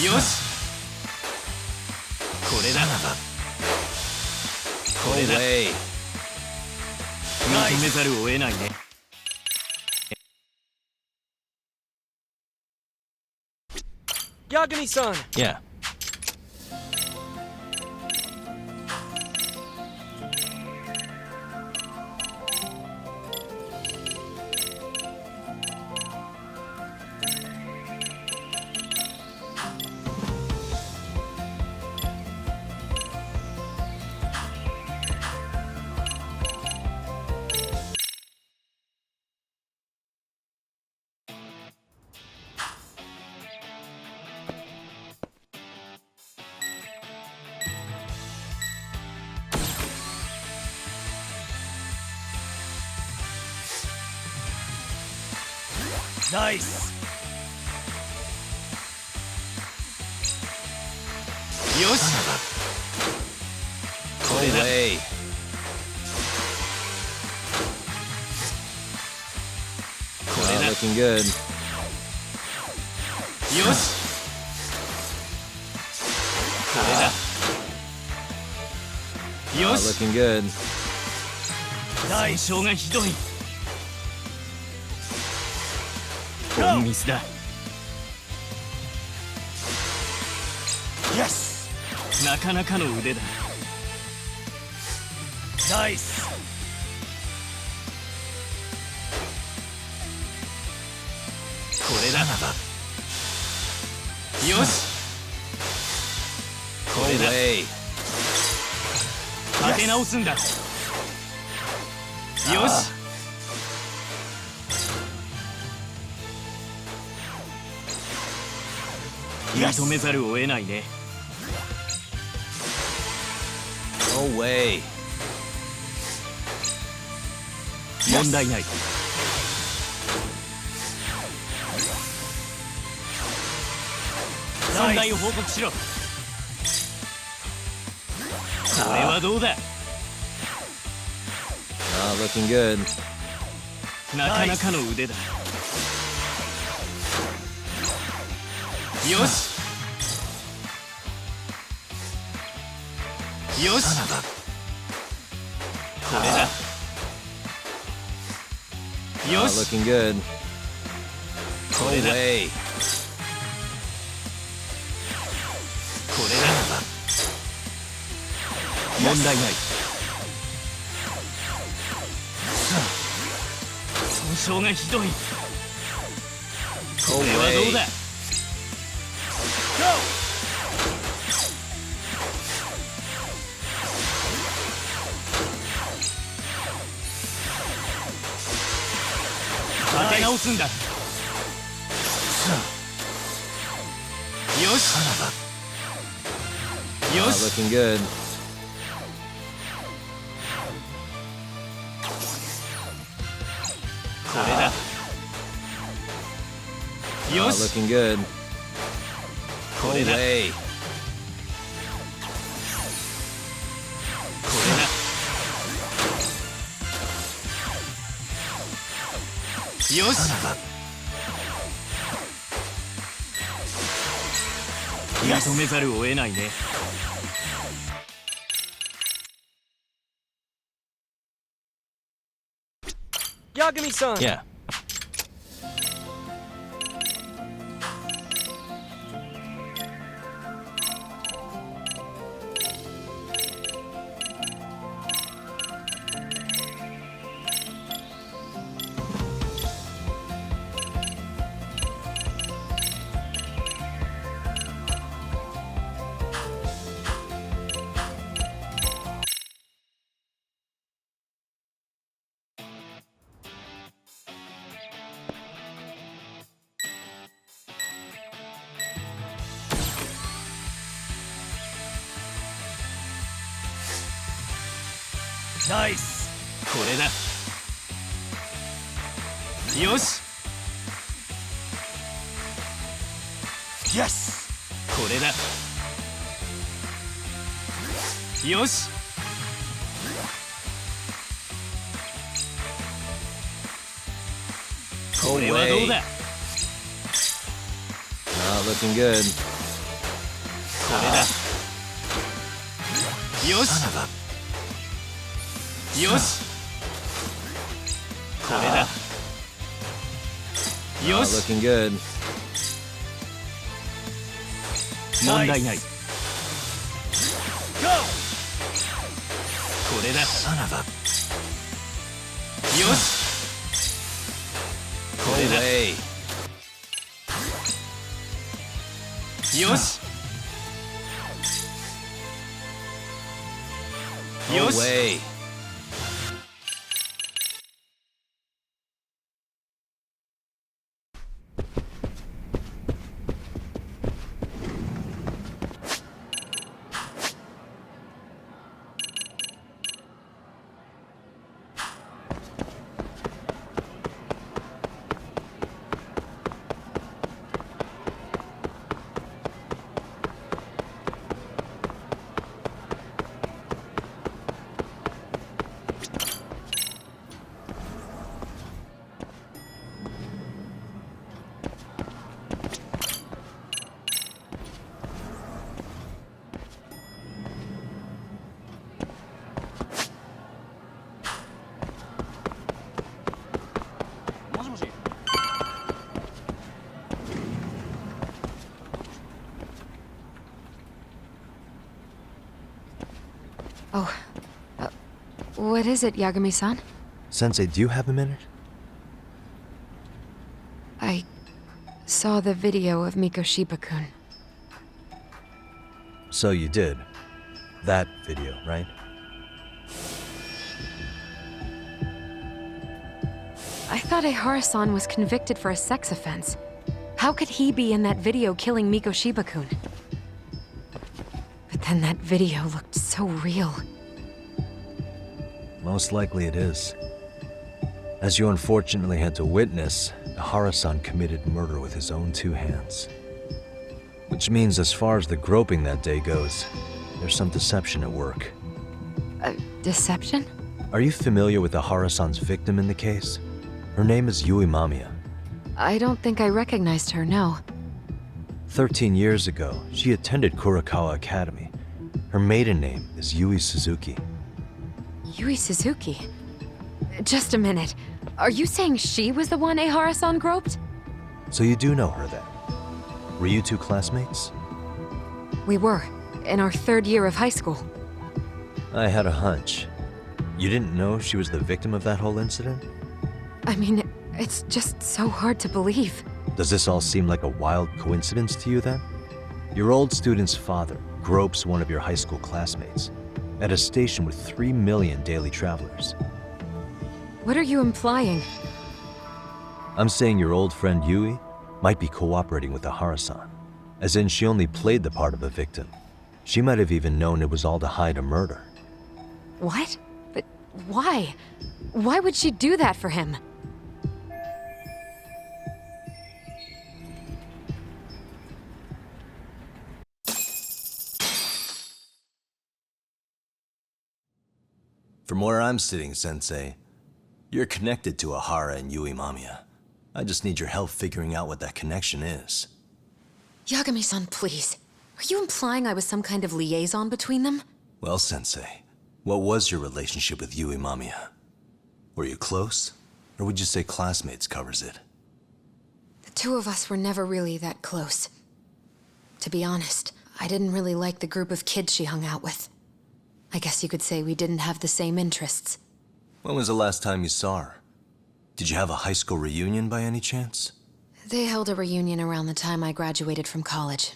よし、これだ。これだ。 Way. 認めざるを得ないね。Yagami-san! Yeah. Nice. よしこれだ Way. これだ Looking good. よしこれだよし Looking good. 損傷がひどいボンミスだ Yes! なかなかの腕だナイスこれだよしこれだ Way. 立て直すんだよし認めざるを得ないね No way. 問題ない損害を報告しろこれはどうだ Looking good. なかなかの腕だよしよしこれだよし Looking good. これだ Way. これだ問題ない損傷がひどいこれはどうだ立て直すんだよしよし Looking good. これだよし Looking good. これだ Way. これだよし認めざるを得ないね Yagami-san! Yeah.ナイスこれだよし Yes! これだよしこれはどうだ Looking good. これだよしよしこれだよし Looking good. 問題ないこれだよしこれだ Way. よしよし Way. ナ Oh, what is it, Yagami-san? Sensei, do you have a minute? I saw the video of Mikoshiba-kun. So you did. That video, right? I thought Ehara-san was convicted for a sex offense. How could he be in that video killing Mikoshiba-kun? But then that video looked so real. Most likely it is. As you unfortunately had to witness, Ehara-san committed murder with his own two hands. Which means as far as the groping that day goes, there's some deception at work. Deception? Are you familiar with Ehara-san's victim in the case? Her name is Yui Mamiya. I don't think I recognized her, no. 13 years ago, she attended Kurakawa Academy. Her maiden name is Yui Suzuki. Yui Suzuki? Just a minute. Are you saying she was the one Ehara-san groped? So you do know her then? Were you two classmates? We were, in our 3rd year of high school. I had a hunch. You didn't know she was the victim of that whole incident? I mean, it's just so hard to believe. Does this all seem like a wild coincidence to you then? Your old student's father gropes one of your high school classmates at a station with 3 million daily travelers. What are you implying? I'm saying your old friend Yui might be cooperating with Ehara-san, as in she only played the part of a victim. She might have even known it was all to hide a murder. What? But why? Why would she do that for him? From where I'm sitting, Sensei, you're connected to Ehara and Yui Mamiya. I just need your help figuring out what that connection is. Yagami-san, please. Are you implying I was some kind of liaison between them? Well, Sensei, what was your relationship with Yui Mamiya? Were you close? Or would you say classmates covers it? The two of us were never really that close. To be honest, I didn't really like the group of kids she hung out with. I guess you could say we didn't have the same interests. When was the last time you saw her? Did you have a high school reunion by any chance? They held a reunion around the time I graduated from college,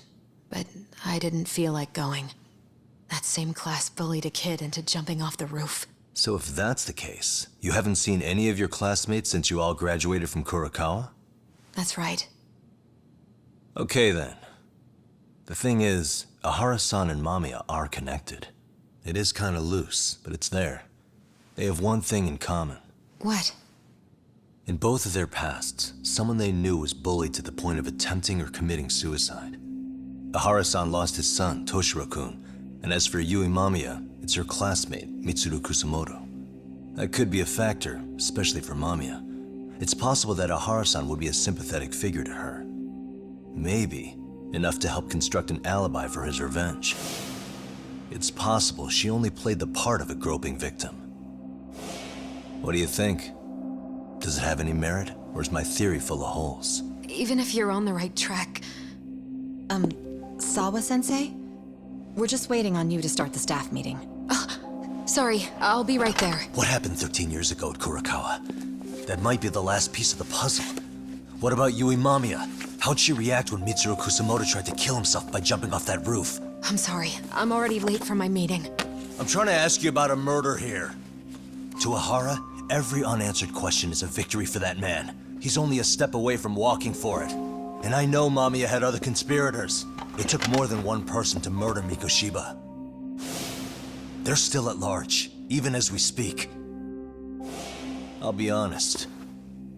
but I didn't feel like going. That same class bullied a kid into jumping off the roof. So if that's the case, you haven't seen any of your classmates since you all graduated from Kurakawa? That's right. Okay then. The thing is, Ehara-san and Mamiya are connected. It is kinda loose, but it's there. They have one thing in common. What? In both of their pasts, someone they knew was bullied to the point of attempting or committing suicide. Ehara-san lost his son, Toshiro-kun, and as for Yui Mamiya, it's her classmate, Mitsuru Kusumoto. That could be a factor, especially for Mamiya. It's possible that Ehara-san would be a sympathetic figure to her. Maybe enough to help construct an alibi for his revenge. It's possible she only played the part of a groping victim. What do you think? Does it have any merit, or is my theory full of holes? Even if you're on the right track... Sawa-sensei? We're just waiting on you to start the staff meeting. Sorry, I'll be right there. What happened 13 years ago at Kurakawa? That might be the last piece of the puzzle. What about Yui Mamiya? How'd she react when Mitsuru Kusumoto tried to kill himself by jumping off that roof? I'm sorry, I'm already late for my meeting. I'm trying to ask you about a murder here. To Ehara, every unanswered question is a victory for that man. He's only a step away from walking for it. And I know Mamiya had other conspirators. It took more than one person to murder Mikoshiba. They're still at large, even as we speak. I'll be honest.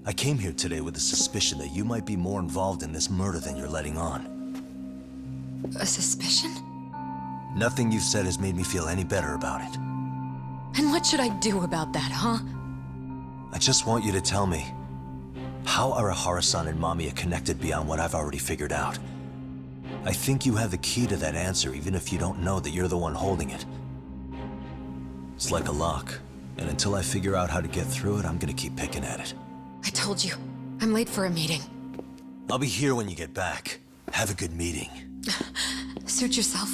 I came here today with the suspicion that you might be more involved in this murder than you're letting on. A suspicion? Nothing you've said has made me feel any better about it. And what should I do about that, huh? I just want you to tell me, how are Ehara-san and Mamiya connected beyond what I've already figured out? I think you have the key to that answer even if you don't know that you're the one holding it. It's like a lock, and until I figure out how to get through it, I'm gonna keep picking at it. I told you, I'm late for a meeting. I'll be here when you get back. Have a good meeting. Suit yourself.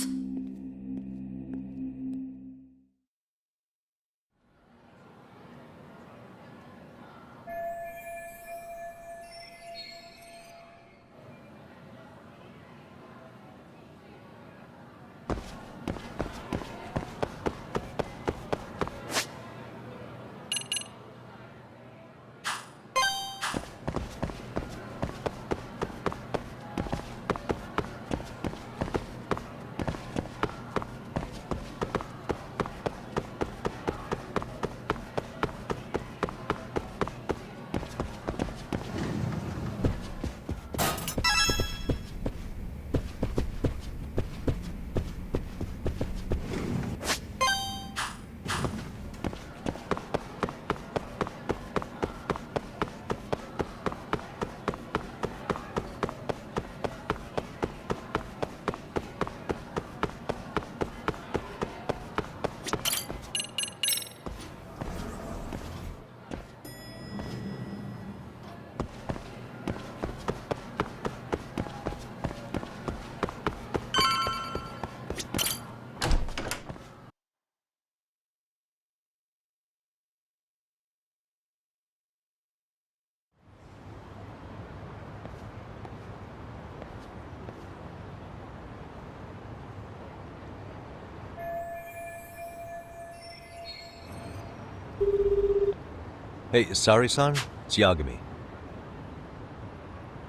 Hey, sorry-san? It's Yagami.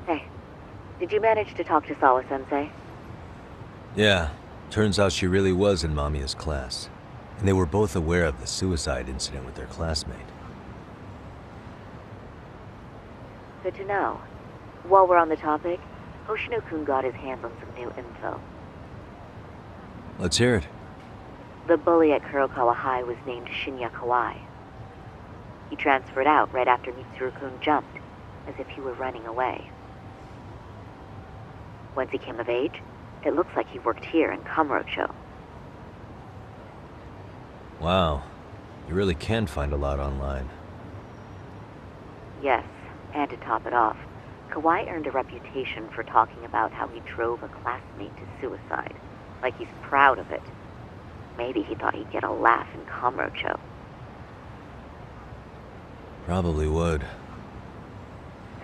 Hey, did you manage to talk to Sawa-sensei? Yeah, turns out she really was in Mamiya's class. And they were both aware of the suicide incident with their classmate. Good to know. While we're on the topic, Hoshino-kun got his hands on some new info. Let's hear it. The bully at Kurokawa High was named Shinya Kawai. He transferred out right after Mitsuru-kun jumped, as if he were running away. Once he came of age, it looks like he worked here in Kamurocho. Wow, you really can find a lot online. Yes, and to top it off, Kawai earned a reputation for talking about how he drove a classmate to suicide, like he's proud of it. Maybe he thought he'd get a laugh in Kamurocho. Probably would.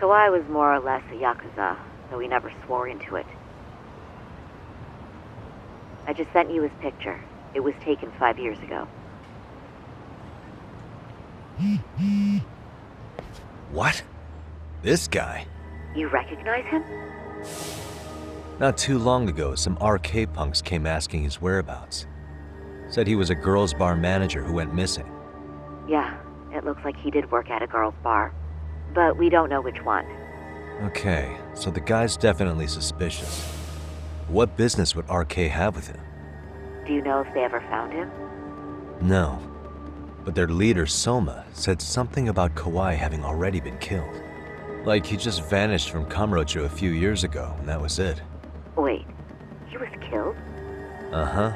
Kawai was more or less a Yakuza, though he never swore into it. I just sent you his picture. It was taken 5 years ago. What? This guy? You recognize him? Not too long ago, some RK punks came asking his whereabouts. Said he was a girls' bar manager who went missing. Yeah, it looks like he did work at a girls' bar. But we don't know which one. Okay, so the guy's definitely suspicious. What business would RK have with him? Do you know if they ever found him? No. But their leader, Soma, said something about Kawai having already been killed. Like he just vanished from Kamurocho a few years ago, and that was it. Wait, he was killed? Uh-huh.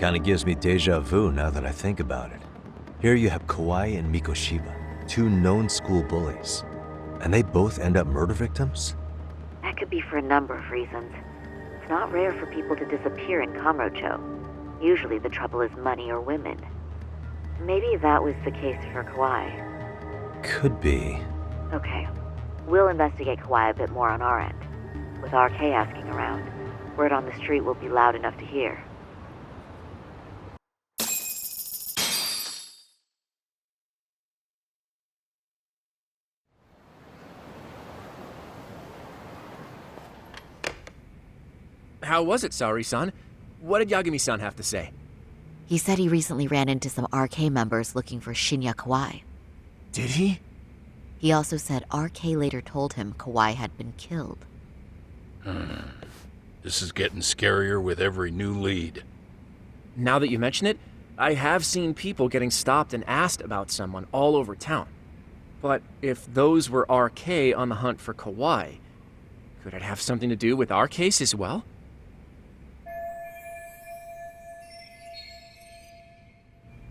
Kinda gives me deja vu now that I think about it. Here you have Kawai and Mikoshiba, two known school bullies. And they both end up murder victims? That could be for a number of reasons. It's not rare for people to disappear in Kamurocho. Usually the trouble is money or women. Maybe that was the case for Kawai. Could be. Okay. We'll investigate Kawai a bit more on our end. With RK asking around, word on the street will be loud enough to hear. How was it, Saori-san? What did Yagami-san have to say? He said he recently ran into some RK members looking for Shinya Kawai. Did he? He also said RK later told him Kawai had been killed. This is getting scarier with every new lead. Now that you mention it, I have seen people getting stopped and asked about someone all over town. But if those were RK on the hunt for Kawai, could it have something to do with our case as well?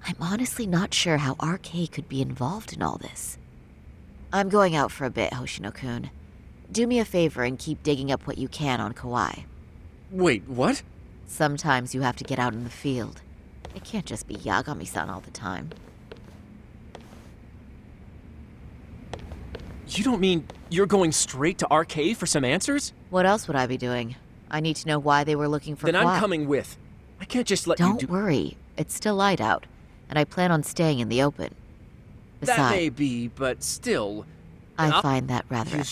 I'm honestly not sure how RK could be involved in all this. I'm going out for a bit, Hoshino-kun. Do me a favor and keep digging up what you can on Kawai. Wait, what? Sometimes you have to get out in the field. It can't just be Yagami-san all the time. You don't mean you're going straight to RK for some answers? What else would I be doing? I need to know why they were looking for Then Kawai. I'm coming with. I can't just let you do... Don't worry. It's still light out, and I plan on staying in the open. Besides, That may be, but still... I find that rather...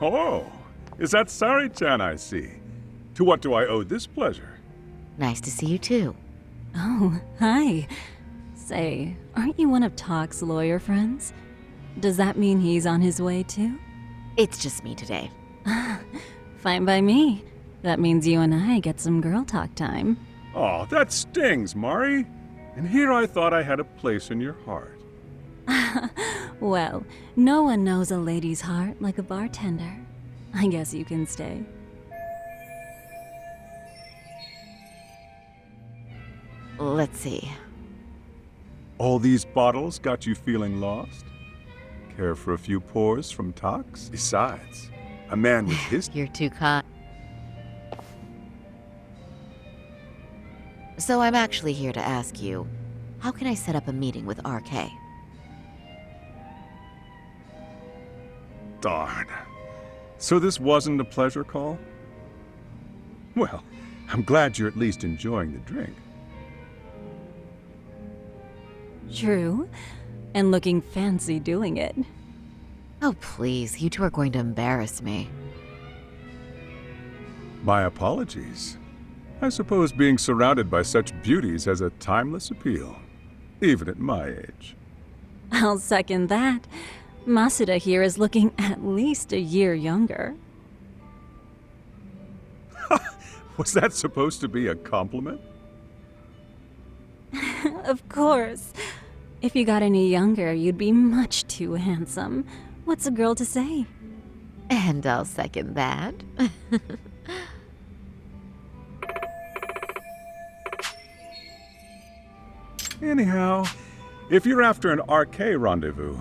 Oh, is that Sari-chan I see? To what do I owe this pleasure? Nice to see you too. Oh, hi. Say, aren't you one of Talk's lawyer friends? Does that mean he's on his way too? It's just me today. Fine by me. That means you and I get some girl talk time. Oh, that stings, Mari. And here I thought I had a place in your heart. Well, no one knows a lady's heart like a bartender. I guess you can stay. Let's see. All these bottles got you feeling lost? Care for a few pours from Tox? Besides, a man with his... You're too kind. So I'm actually here to ask you, how can I set up a meeting with RK? Darn. So this wasn't a pleasure call? Well, I'm glad you're at least enjoying the drink. True. And looking fancy doing it. Oh, please. You two are going to embarrass me. My apologies. I suppose being surrounded by such beauties has a timeless appeal, even at my age. I'll second that. Masuda here is looking at least a year younger. Was that supposed to be a compliment? Of course. If you got any younger, you'd be much too handsome. What's a girl to say? And I'll second that. Anyhow, if you're after an RK rendezvous,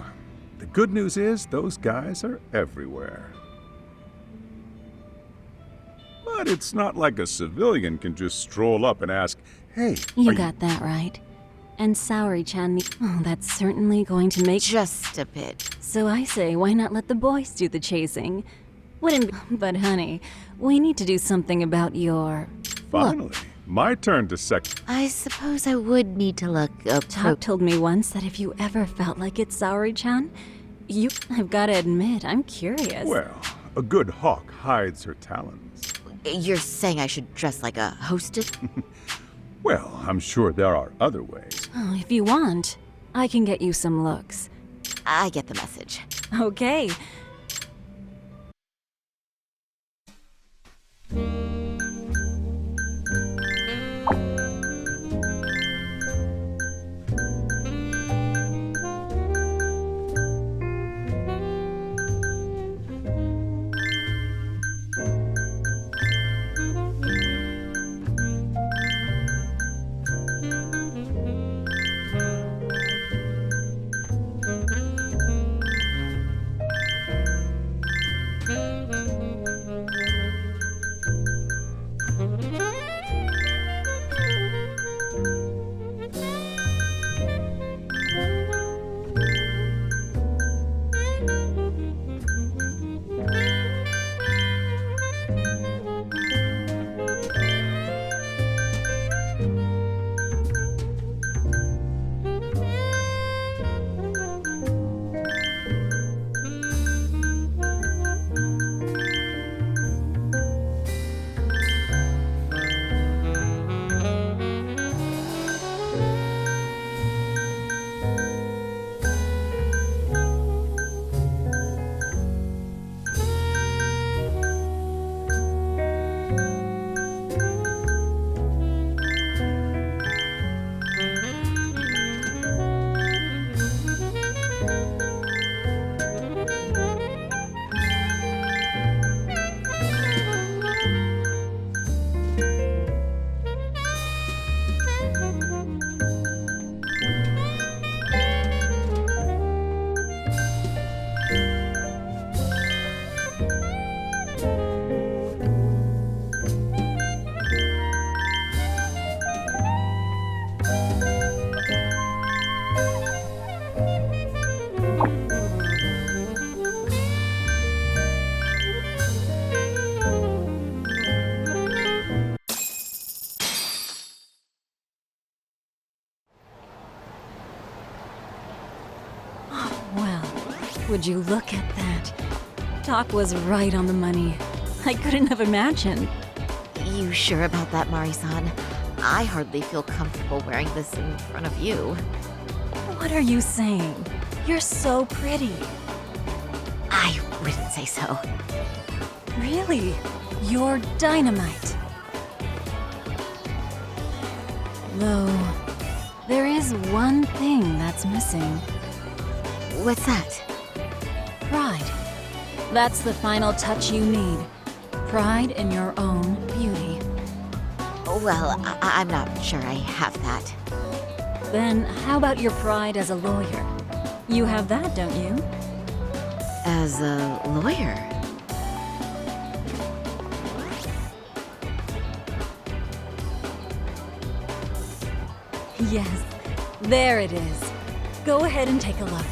the good news is those guys are everywhere. But it's not like a civilian can just stroll up and ask, hey, You got that right. And Saori-chan, oh, that's certainly going to make... Just a bit. So I say, why not let the boys do the chasing? Wouldn't... But honey, we need to do something about your... Finally, Look. my turn to sec... I suppose I would need to look up... Top told me once that if you ever felt like it's Saori-chan, you... I've gotta admit, I'm curious. Well, a good hawk hides her talons. You're saying I should dress like a hostess? Well, I'm sure there are other ways. Oh, if you want, I can get you some looks. I get the message. Okay. Would you look at that? Doc was right on the money. I couldn't have imagined. You sure about that, Mari-san? I hardly feel comfortable wearing this in front of you. What are you saying? You're so pretty. I wouldn't say so. Really? You're dynamite. Though, there is one thing that's missing. What's that? Pride. That's the final touch you need. Pride in your own beauty. Well, I'm not sure I have that. Then how about your pride as a lawyer? You have that, don't you? As a lawyer? Yes, there it is. Go ahead and take a look.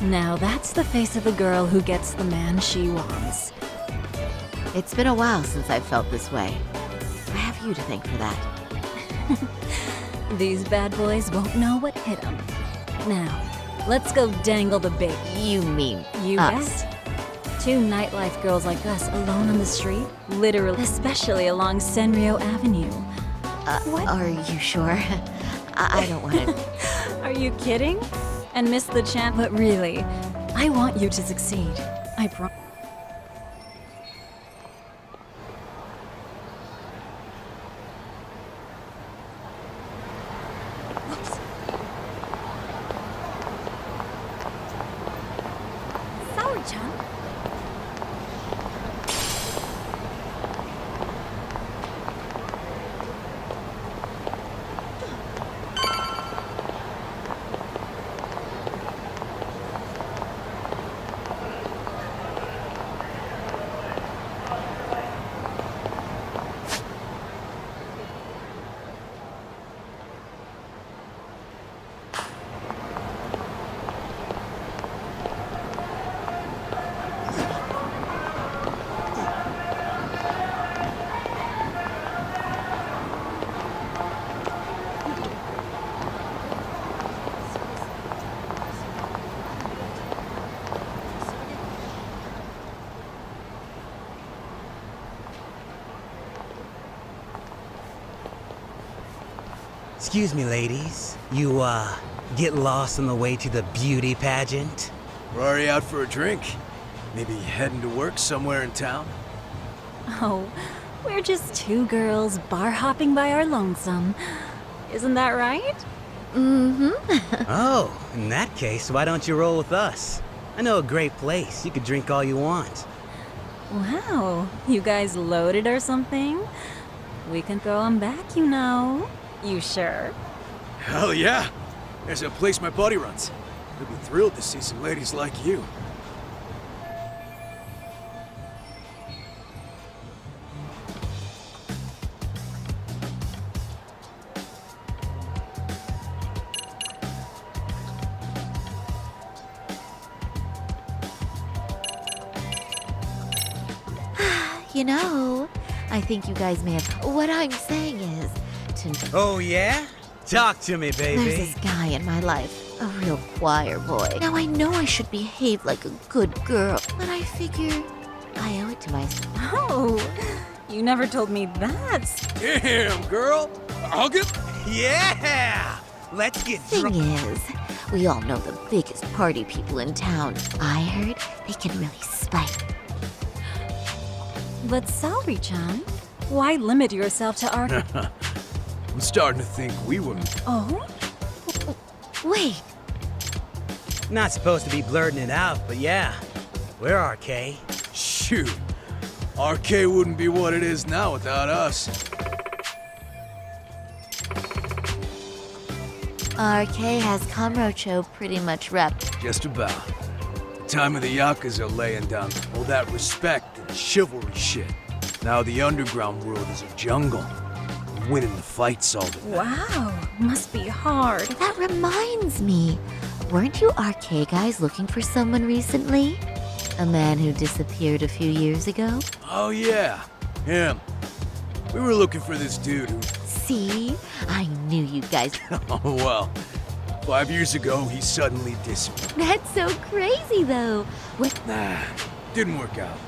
Now that's the face of a girl who gets the man she wants. It's been a while since I've felt this way. I have you to thank for that. These bad boys won't know what hit them. Now, let's go dangle the bait. You mean You us? bet. Two nightlife girls like us alone on the street, literally, especially along Senryo Avenue. What? Are you sure? I don't want to. Are you kidding? And miss the chance? But really, I want you to succeed. I promise. Sorry, Chan. Excuse me, ladies. You, get lost on the way to the beauty pageant? We're already out for a drink. Maybe heading to work somewhere in town? Oh, we're just two girls bar hopping by our lonesome. Isn't that right? Mm-hmm. Oh, in that case, why don't you roll with us? I know a great place. You could drink all you want. Wow, you guys loaded or something? We can throw 'em back, you know. You sure? Hell yeah! There's a place my buddy runs. He'll be thrilled to see some ladies like you. You know, I think you guys may have. What I'm saying is, Oh, yeah? Talk to me, baby. there's this guy in my life, a real choir boy. Now I know I should behave like a good girl, but I figure I owe it to myself. Oh, you never told me that. Damn, girl! I'll get. Yeah! Let's get Thing drunk. is, we all know the biggest party people in town. I heard they can really spike. But Saori-chan, why limit yourself to our... I'm starting to think we were. Oh? Wait, Not supposed to be blurting it out, but yeah. We're RK. Shoot. RK wouldn't be what it is now without us. RK has Kamurocho pretty much wrapped. Just about. The time of the Yakuza laying down all that respect and chivalry shit. Now the underground world is a jungle. Winning the fights all the time. Wow, must be hard. That reminds me. Weren't you RK guys looking for someone recently? A man who disappeared a few years ago? Oh yeah, him. We were looking for this dude who... See? I knew you guys... Oh well. 5 years ago, he suddenly disappeared. That's so crazy, though. What? Nah, didn't work out.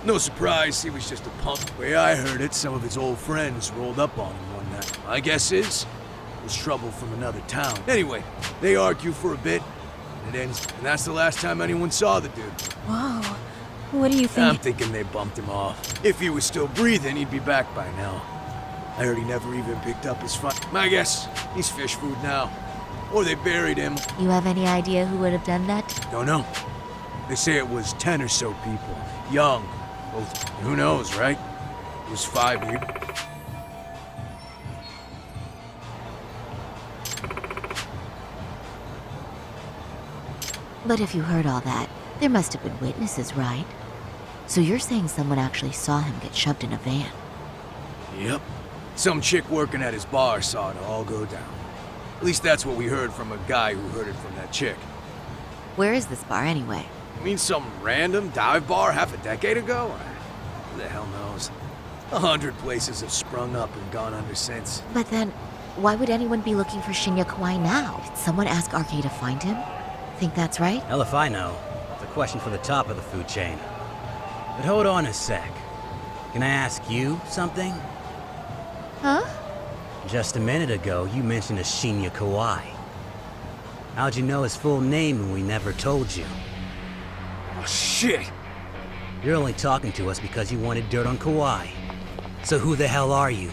No surprise, he was just a punk. The way I heard it, some of his old friends rolled up on him one night. My guess is, it was trouble from another town. Anyway, they argue for a bit, and it ends. And that's the last time anyone saw the dude. Whoa, what do you think? I'm thinking they bumped him off. If he was still breathing, he'd be back by now. I heard he never even picked up his fight. My guess, he's fish food now. Or they buried him. You have any idea who would have done that? Don't know. They say it was 10 or so people. Young, Well, who knows, right? It was 5 years. But if you heard all that, there must have been witnesses, right? So you're saying someone actually saw him get shoved in a van? Yep. Some chick working at his bar saw it all go down. At least that's what we heard from a guy who heard it from that chick. Where is this bar anyway? You mean some random dive bar half a decade ago? Who the hell knows? 100 places have sprung up and gone under since. But then, why would anyone be looking for Shinya Kawai now? Did someone ask RK to find him? Think that's right? Hell if I know. It's a question for the top of the food chain. But hold on a sec. Can I ask you something? Huh? Just a minute ago, you mentioned a Shinya Kawai. How'd you know his full name when we never told you? Oh, shit! You're only talking to us because you wanted dirt on Kawai. So who the hell are you?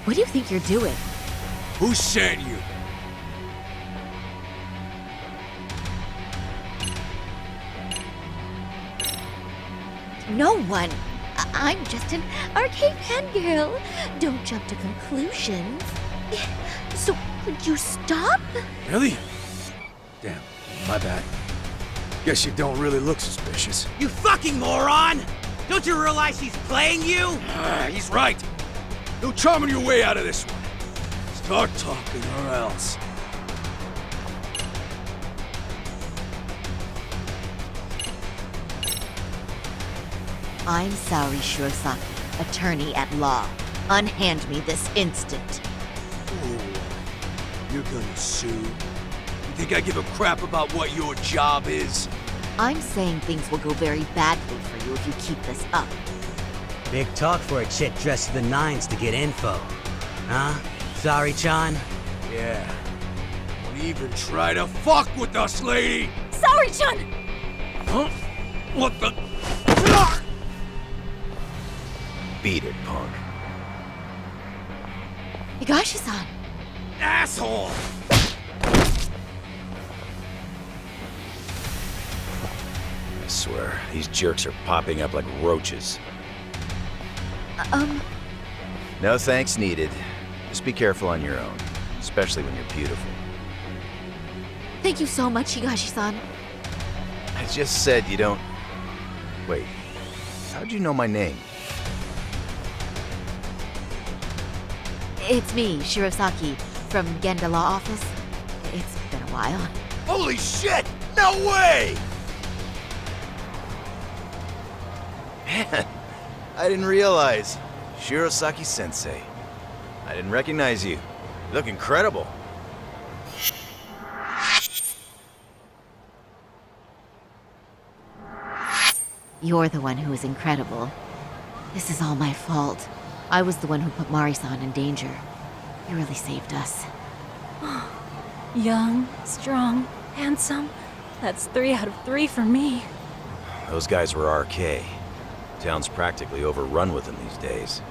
What do you think you're doing? Who sent you? No one. I'm just an arcade fangirl. Don't jump to conclusions. So, could you stop? Really? Damn, my bad. Guess you don't really look suspicious. You fucking moron! Don't you realize he's playing you? He's right. No charming your way out of this one. Start talking or else. I'm Saori Shirosaki, attorney at law. Unhand me this instant. Ooh, you're gonna sue? You think I give a crap about what your job is? I'm saying things will go very badly for you if you keep this up. Big talk for a chick dressed to the nines to get info. Huh? Sorry, Chan? Yeah. Don't even try to fuck with us, lady! Sorry-chan! Huh? What the? Beat it, punk. Higashi-san! Asshole! I swear, these jerks are popping up like roaches. No thanks needed. Just be careful on your own, especially when you're beautiful. Thank you so much, Higashi-san. I just said you don't... Wait, how'd you know my name? It's me, Shirosaki, from Genda Law Office. It's been a while. Holy shit! No way! Man, I didn't realize. Shirosaki-sensei. I didn't recognize you. You look incredible. You're the one who is incredible. This is all my fault. I was the one who put Mari-san in danger. You really saved us. Young, strong, handsome. That's 3 out of 3 for me. Those guys were RK. Town's practically overrun with them these days.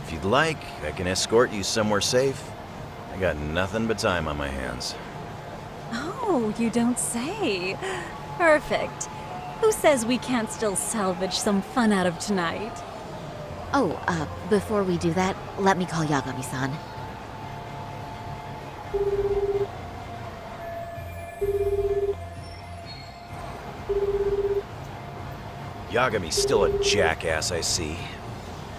If you'd like, I can escort you somewhere safe. I got nothing but time on my hands. Oh, you don't say. Perfect. Who says we can't still salvage some fun out of tonight? Oh, before we do that, let me call Yagami-san. Yagami's still a jackass, I see.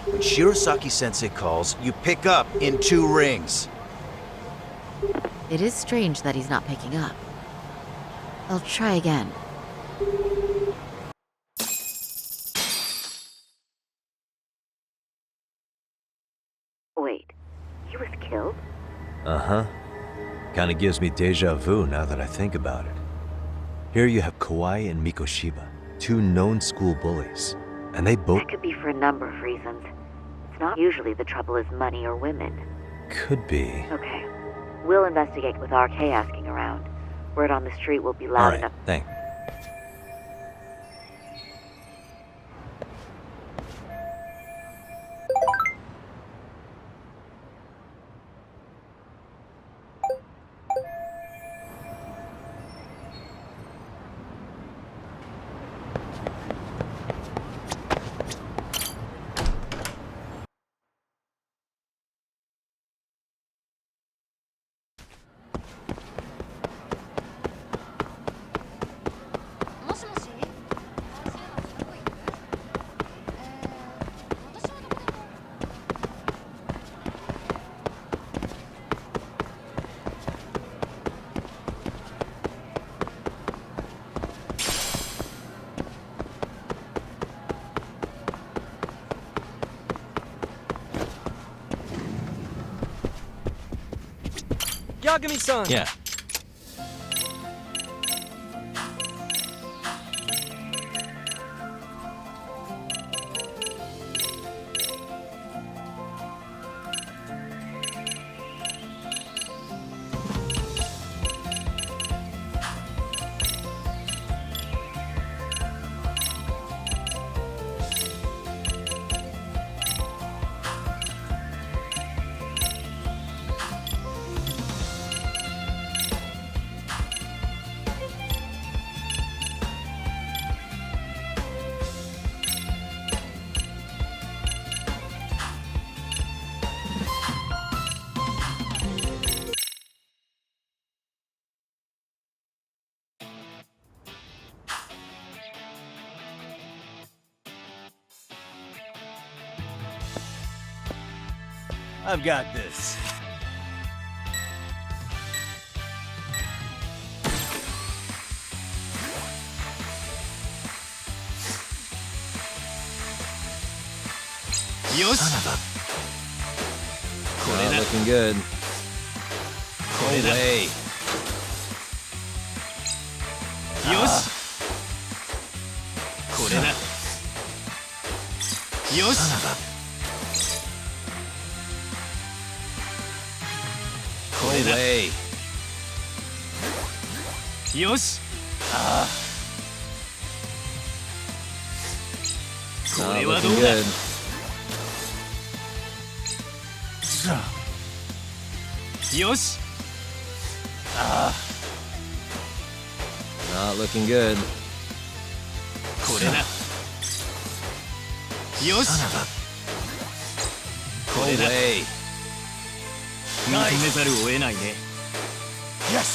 When Shirosaki-sensei calls, you pick up in 2 rings. It is strange that he's not picking up. I'll try again. Wait, he was killed? Uh-huh. Kinda gives me deja vu now that I think about it. Here you have Kawai and Mikoshiba, 2 known school bullies. And they both... That could be for a number of reasons. It's not usually the trouble is money or women. Could be. Okay. We'll investigate with RK asking around. Word on the street will be loud enough. Thanks. Yagami-san! Yeah. I've got this. Not looking good. No way. No way. Not looking good. Not looking good. No way. Yes!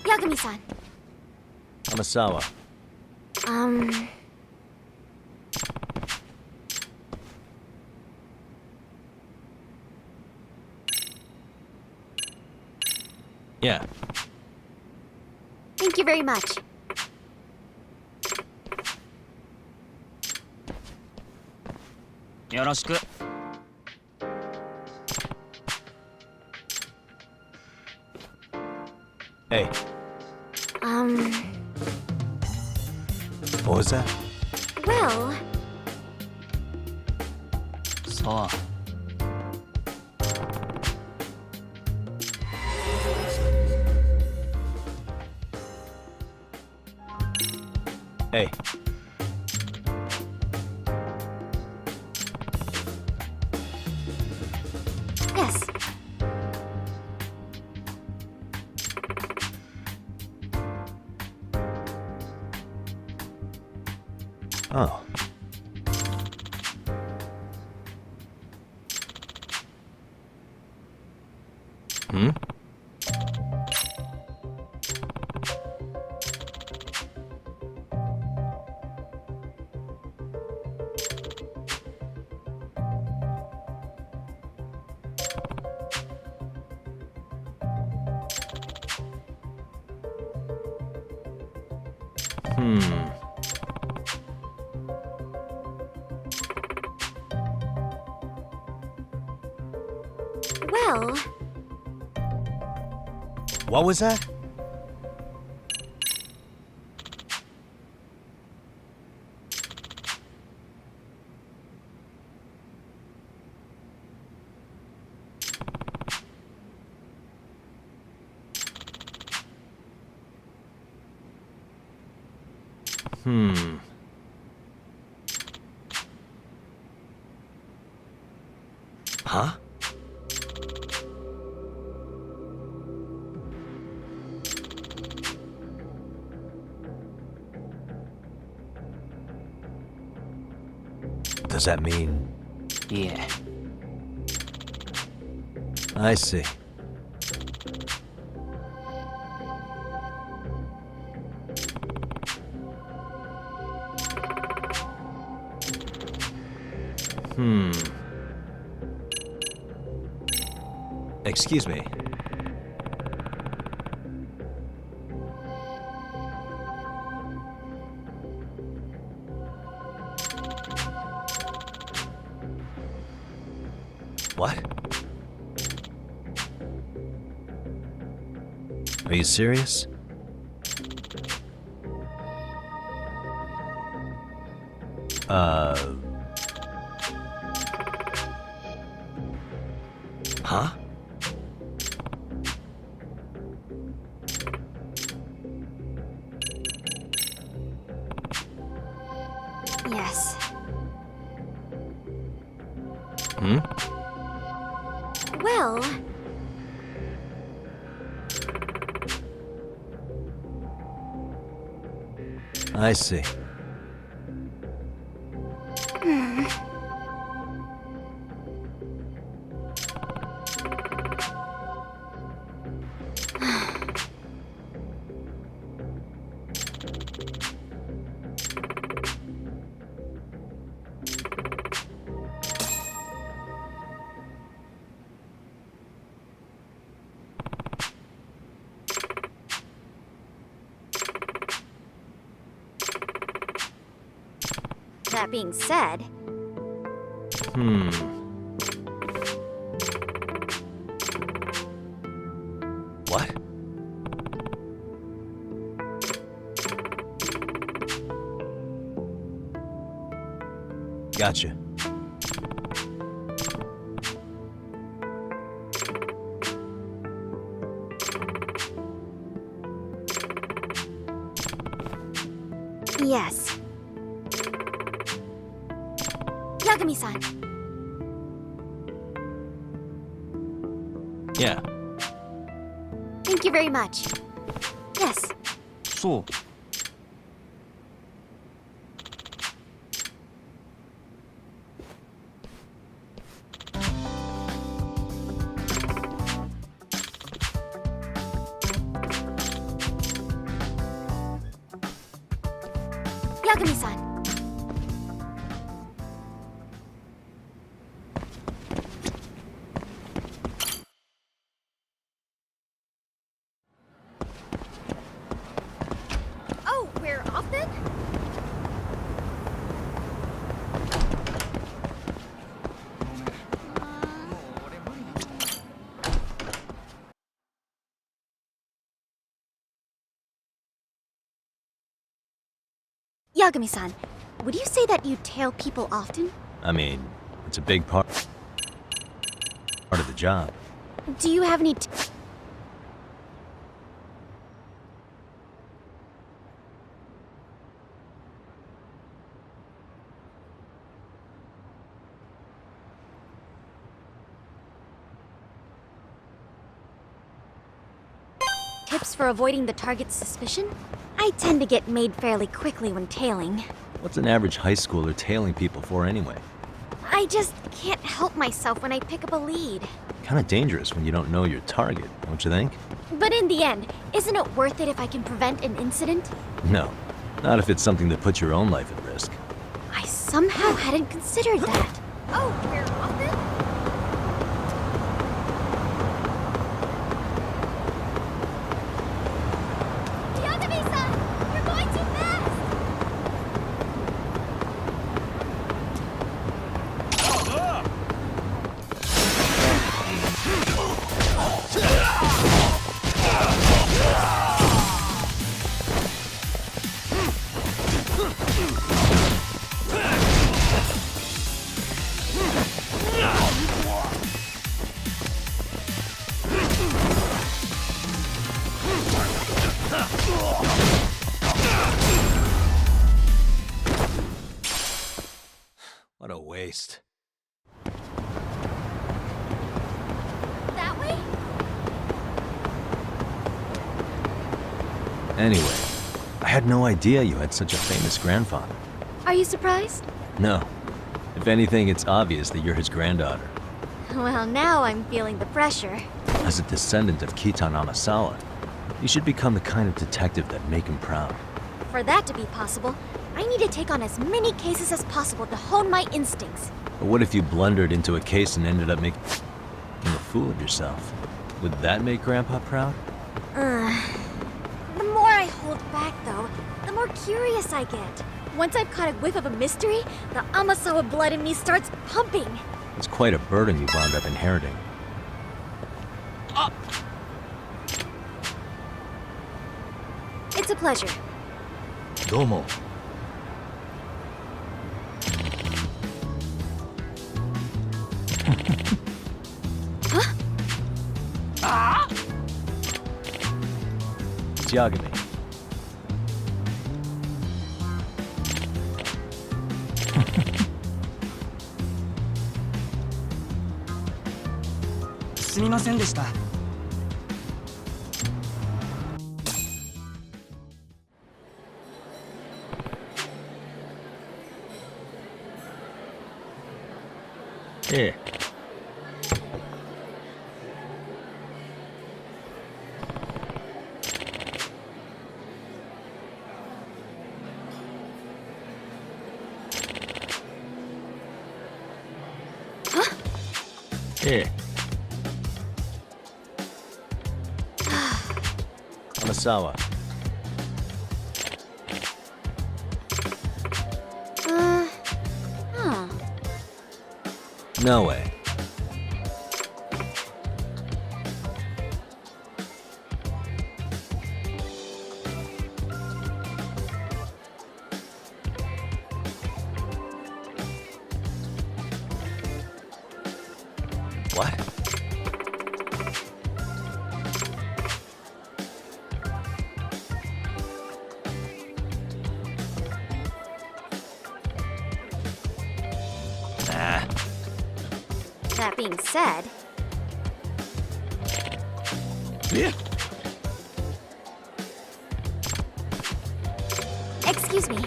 Yagami-san. Hanasawa. Yeah. Thank you very much. Yoroshiku. Hey. What was that? Well... So. Hey. Yes. Oh. Hmm? Well... What was that? Huh? Does that mean... Yeah. I see. Excuse me. What? Are you serious? Huh? Yes. Well... I see. That being said... What? Gotcha. Yes. Yagami-san. Yeah. Thank you very much. Yes. So. Yagami-san. Oh, we're off then? Yagami-san, would you say that you tail people often? I mean, it's a big part of the job. Do you have any tips for avoiding the target's suspicion? I tend to get made fairly quickly when tailing. What's an average high schooler tailing people for anyway? I just can't help myself when I pick up a lead. Kinda dangerous when you don't know your target, don't you think? But in the end, isn't it worth it if I can prevent an incident? No. Not if it's something that puts your own life at risk. I somehow hadn't considered that. Oh, we're off then? Yagami-san! You're going too fast! Anyway, I had no idea you had such a famous grandfather. Are you surprised? No. If anything, it's obvious that you're his granddaughter. Well, now I'm feeling the pressure. As a descendant of Kitan Amasawa, you should become the kind of detective that make him proud. For that to be possible, I need to take on as many cases as possible to hone my instincts. But what if you blundered into a case and ended up making a fool of yourself? Would that make Grandpa proud? The more I hold back, though, the more curious I get. Once I've caught a whiff of a mystery, the Amasawa blood in me starts pumping. It's quite a burden you wound up inheriting. It's a pleasure. Domo. Yagami. Here. Here. Amasawa. No way. What? Nah. That being said... Yeah. Excuse me.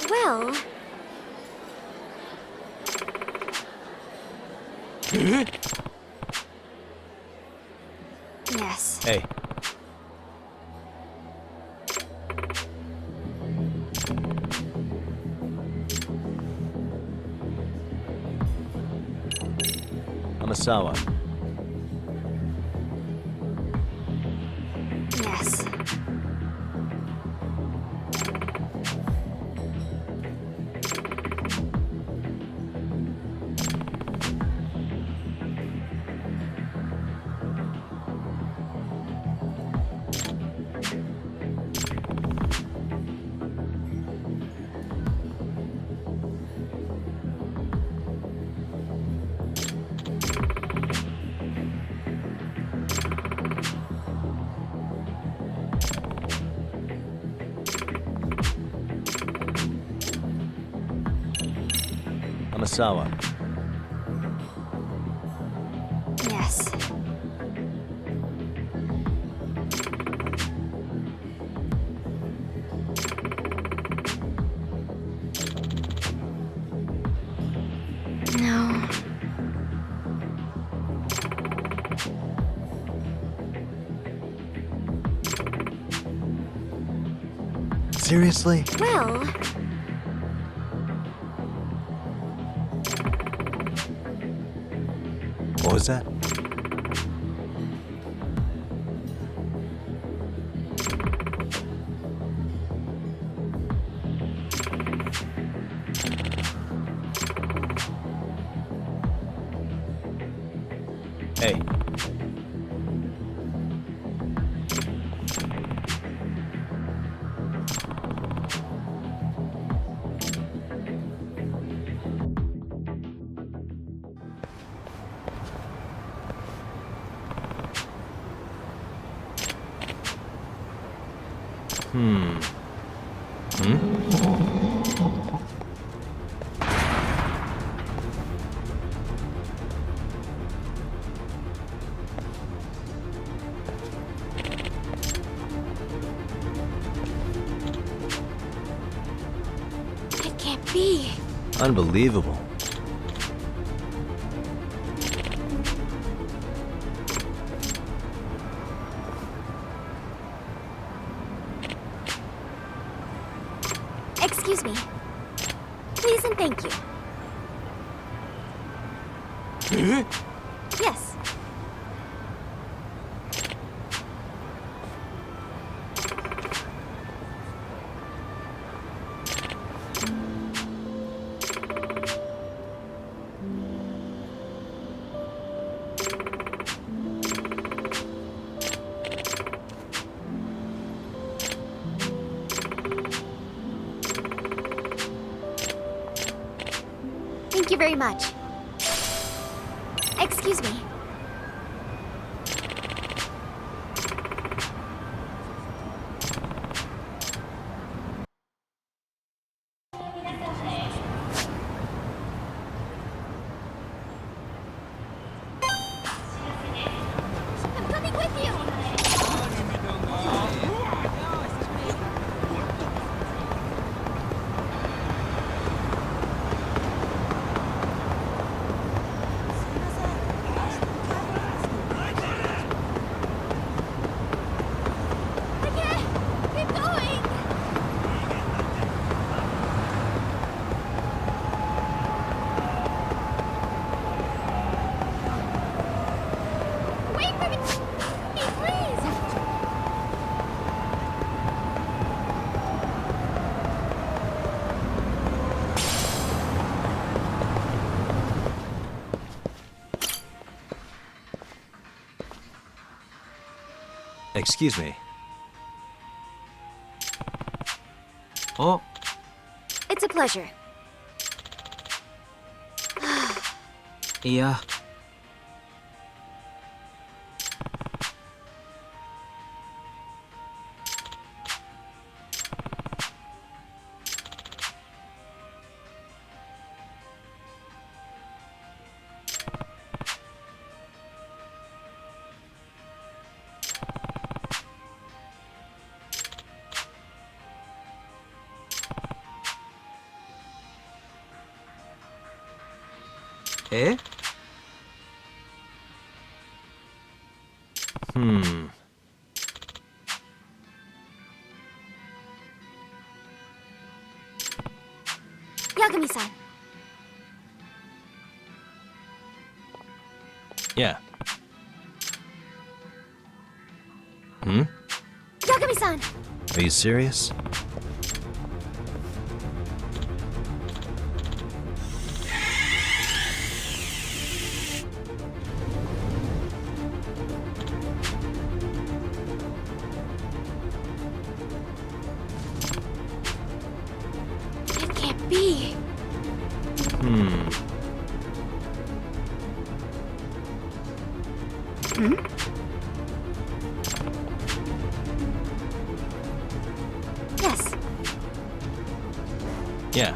Well... Yes. Hey. Amasawa. Yes. Amasawa. Yes. No. Seriously? Well... What was that? Hey. Hmm? be. Unbelievable. Excuse me. Please and thank you. Yes. Thank you very much. Excuse me. I'm coming with you. Keep going. Wait for me, please. Excuse me. Oh, It's a pleasure. いや、え Yagami-san. Yeah. Hmm? Yagami-san. Are you serious? It can't be. Hmm. Yes. Yeah.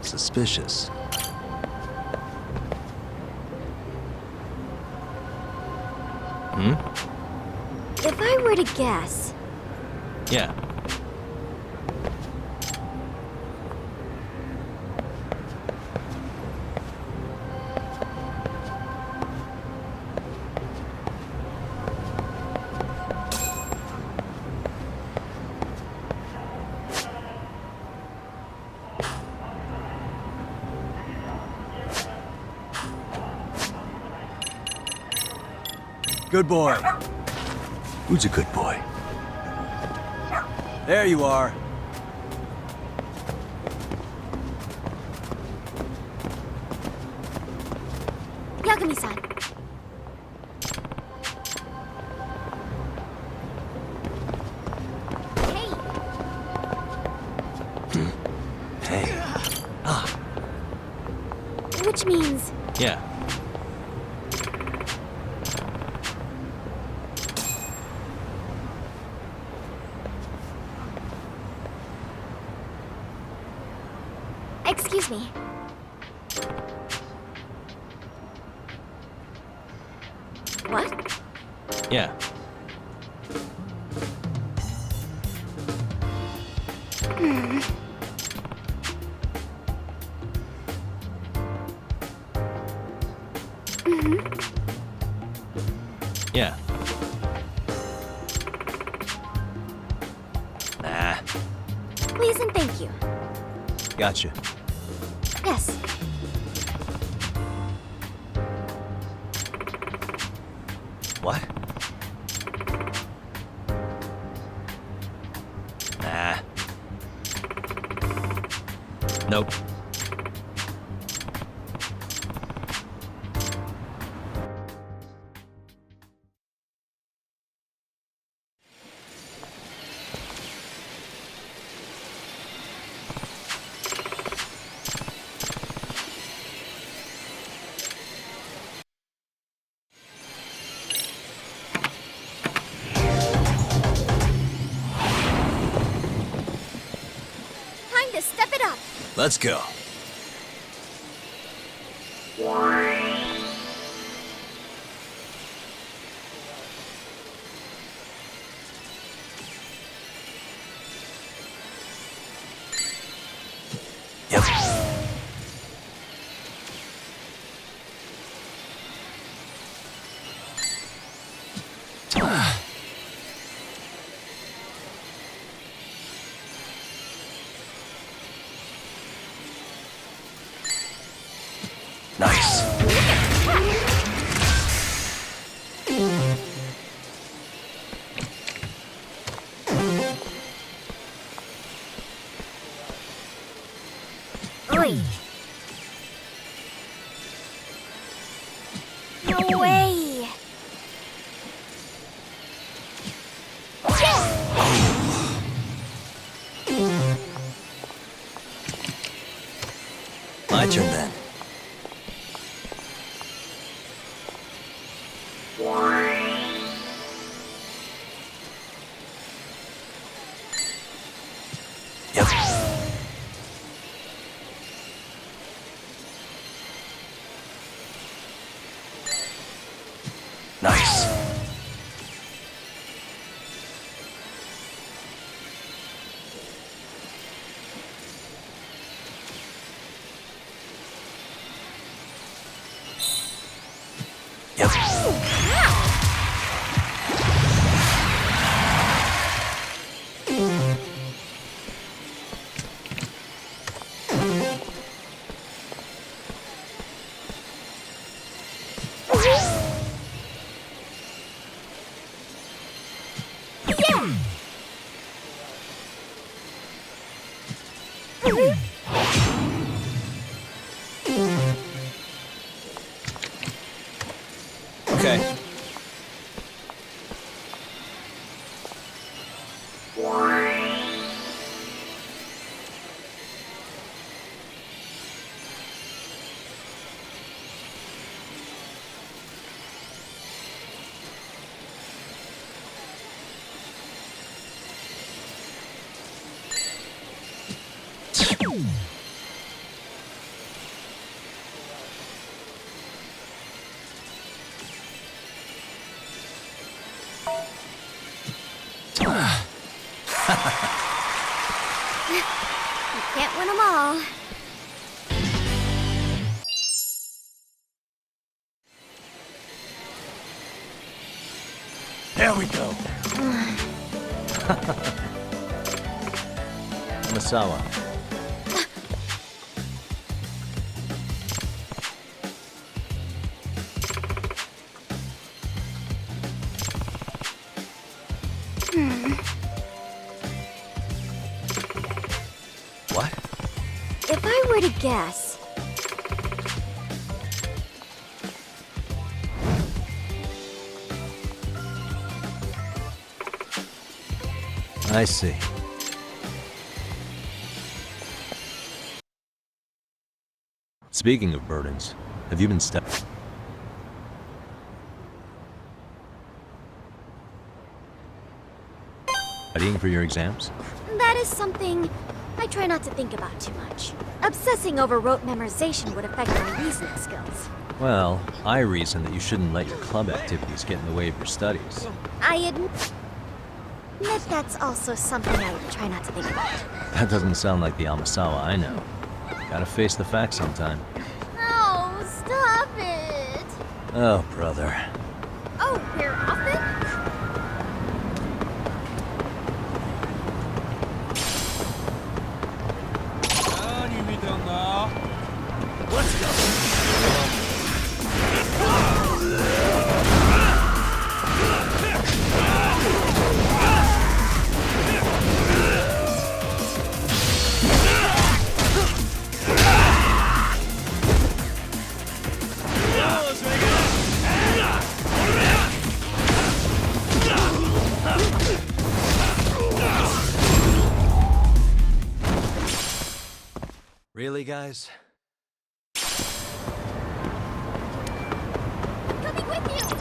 Suspicious. Hmm? If I were to guess, Yeah. Good boy. Who's a good boy? There you are. Yagami-san. Hey, Hey. Ah. which means Yeah. Excuse me. What? Yeah. Hmm. Yeah. Nah. Please and thank you. Gotcha. Yes. What? Nah. Nope. Time to step it up. Let's go. Yep. Nice. Oi. No way. My turn then. Yep. Nice. Yep. Okay. You can't win them all. There we go. Masawa. What? If I were to guess, I see. Speaking of burdens, have you been studying for your exams? that is something I try not to think about too much. Obsessing over rote memorization would affect my reasoning skills. Well, I reason that you shouldn't let your club activities get in the way of your studies. I admit that's also something I would try not to think about. That doesn't sound like the Amasawa I know. Gotta face the facts sometime. Oh, stop it! Oh, brother. Oh, we're off it? Let's go! Really, guys? Coming with you!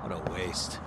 What a waste.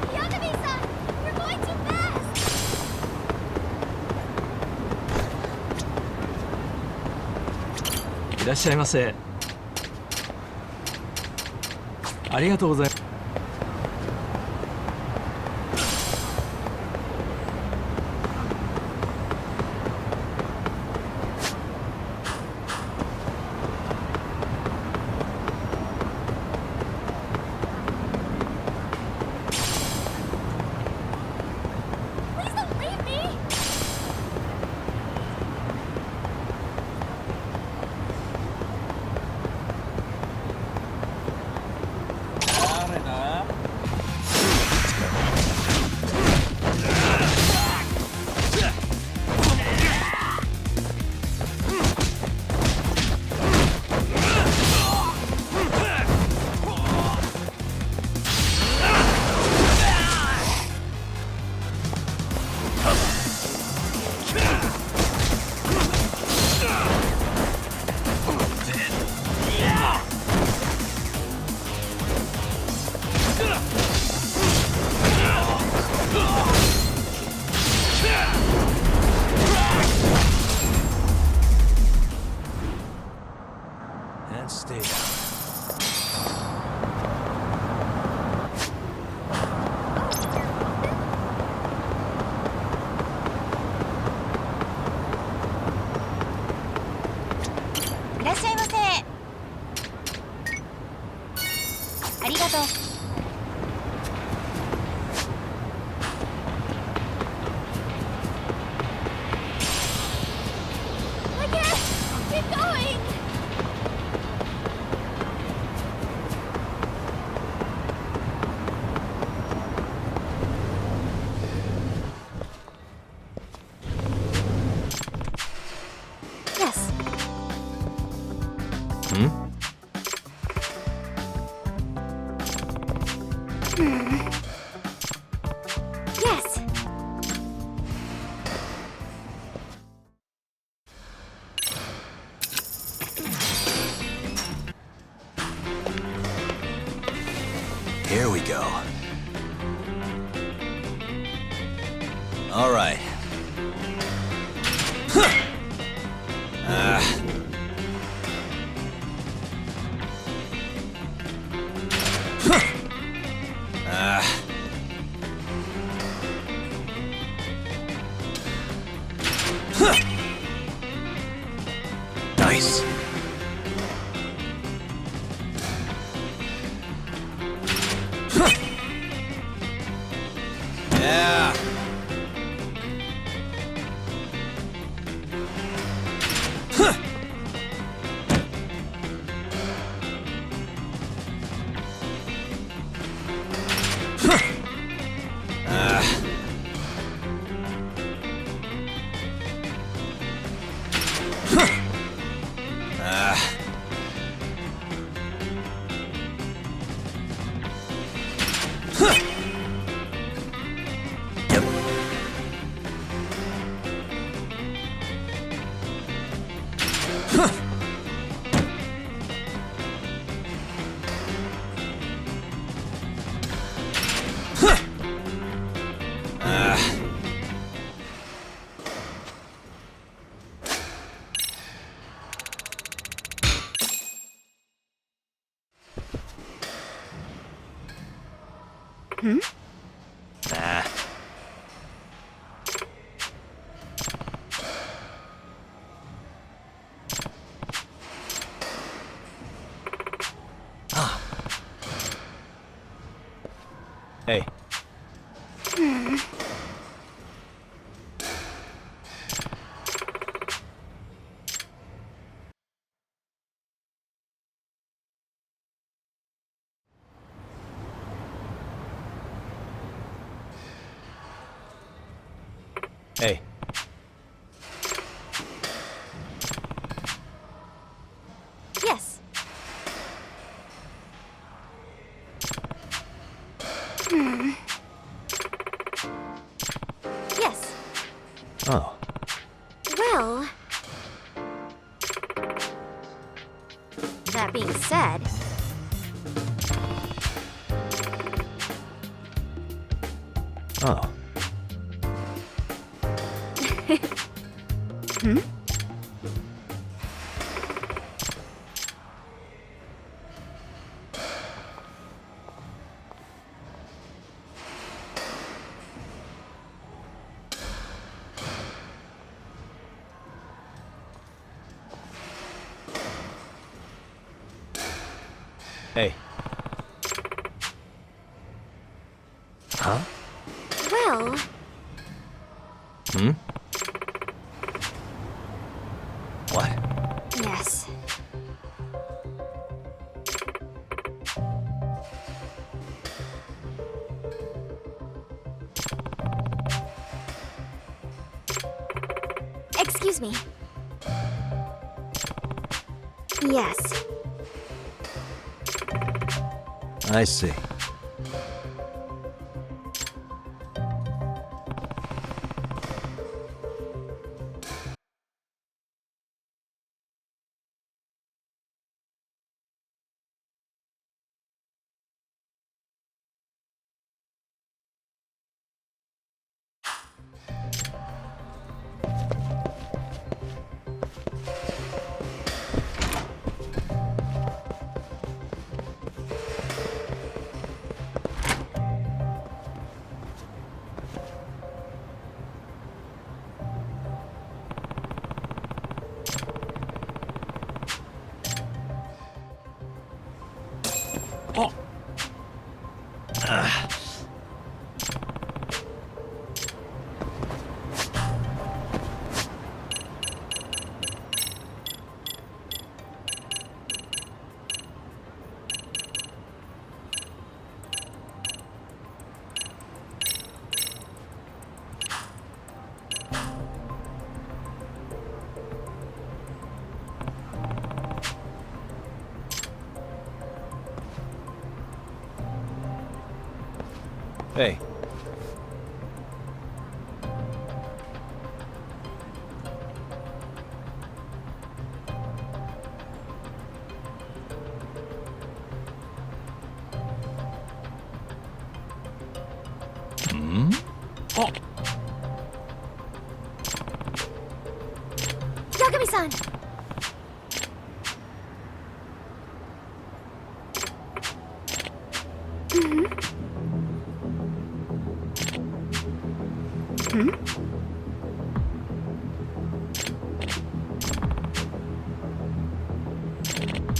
Fiamme-san! We're going too fast! いらっしゃいませ。ありがとうございます。Please don't leave me! ありがとう。Keep going! Yes. Yes. Here we go. All right. Nice. Yeah. Nah. Hey. Hey. Yes. Yes. Oh. Well, that being said, Oh. Hey. Huh? well, What? yes. Excuse me. Yes. I see. Hey. Hmm? Oh. Yagami-san!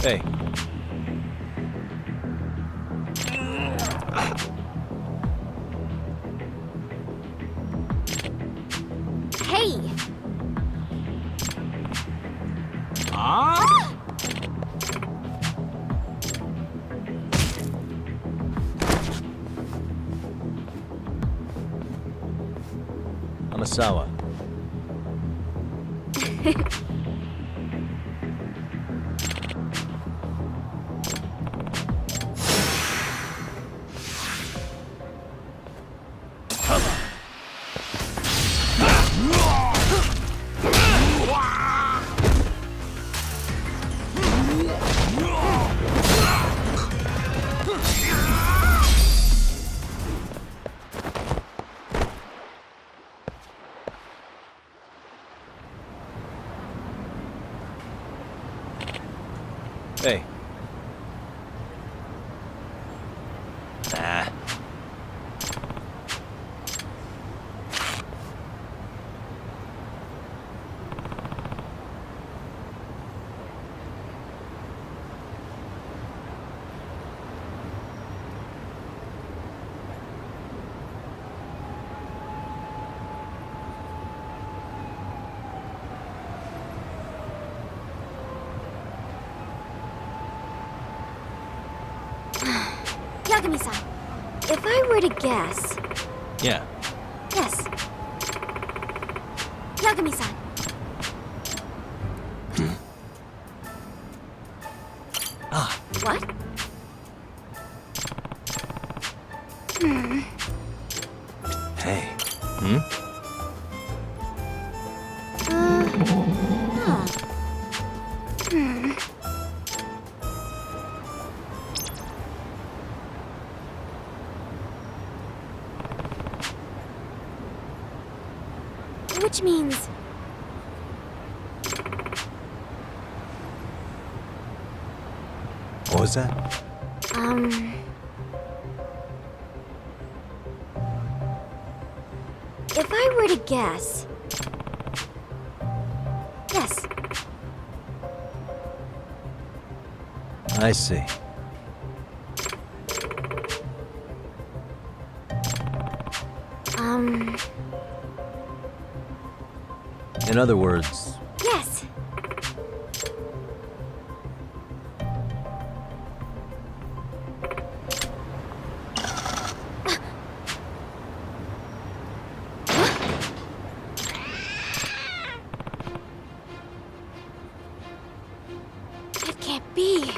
Hey. Hey! Amasawa. Hey. Nah. Yagami-san, if I were to guess... Yeah. Yes. Yagami-san. Ah. What? Hey. Hmm? Which means... What was that? If I were to guess... Yes. I see. In other words... Yes. It can't be.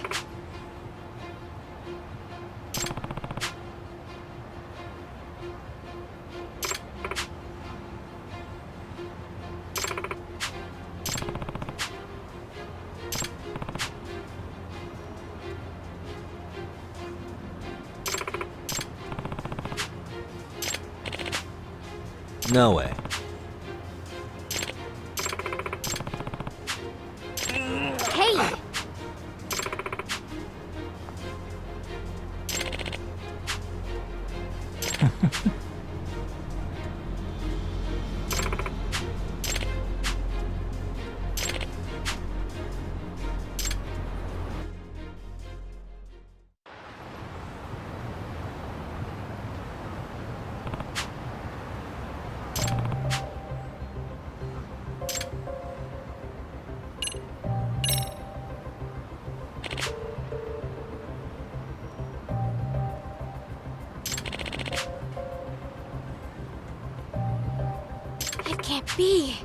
No way. Hey! be?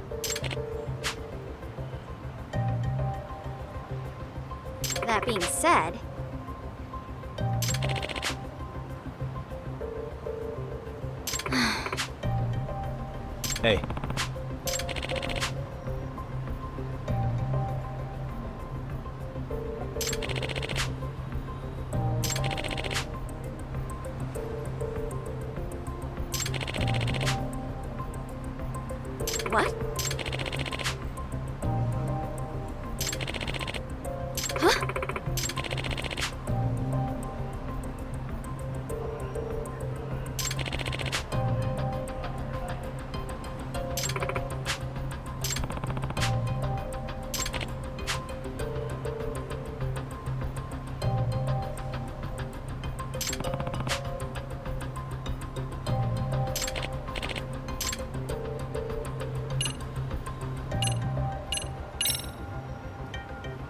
That being said... Hey. What? Huh?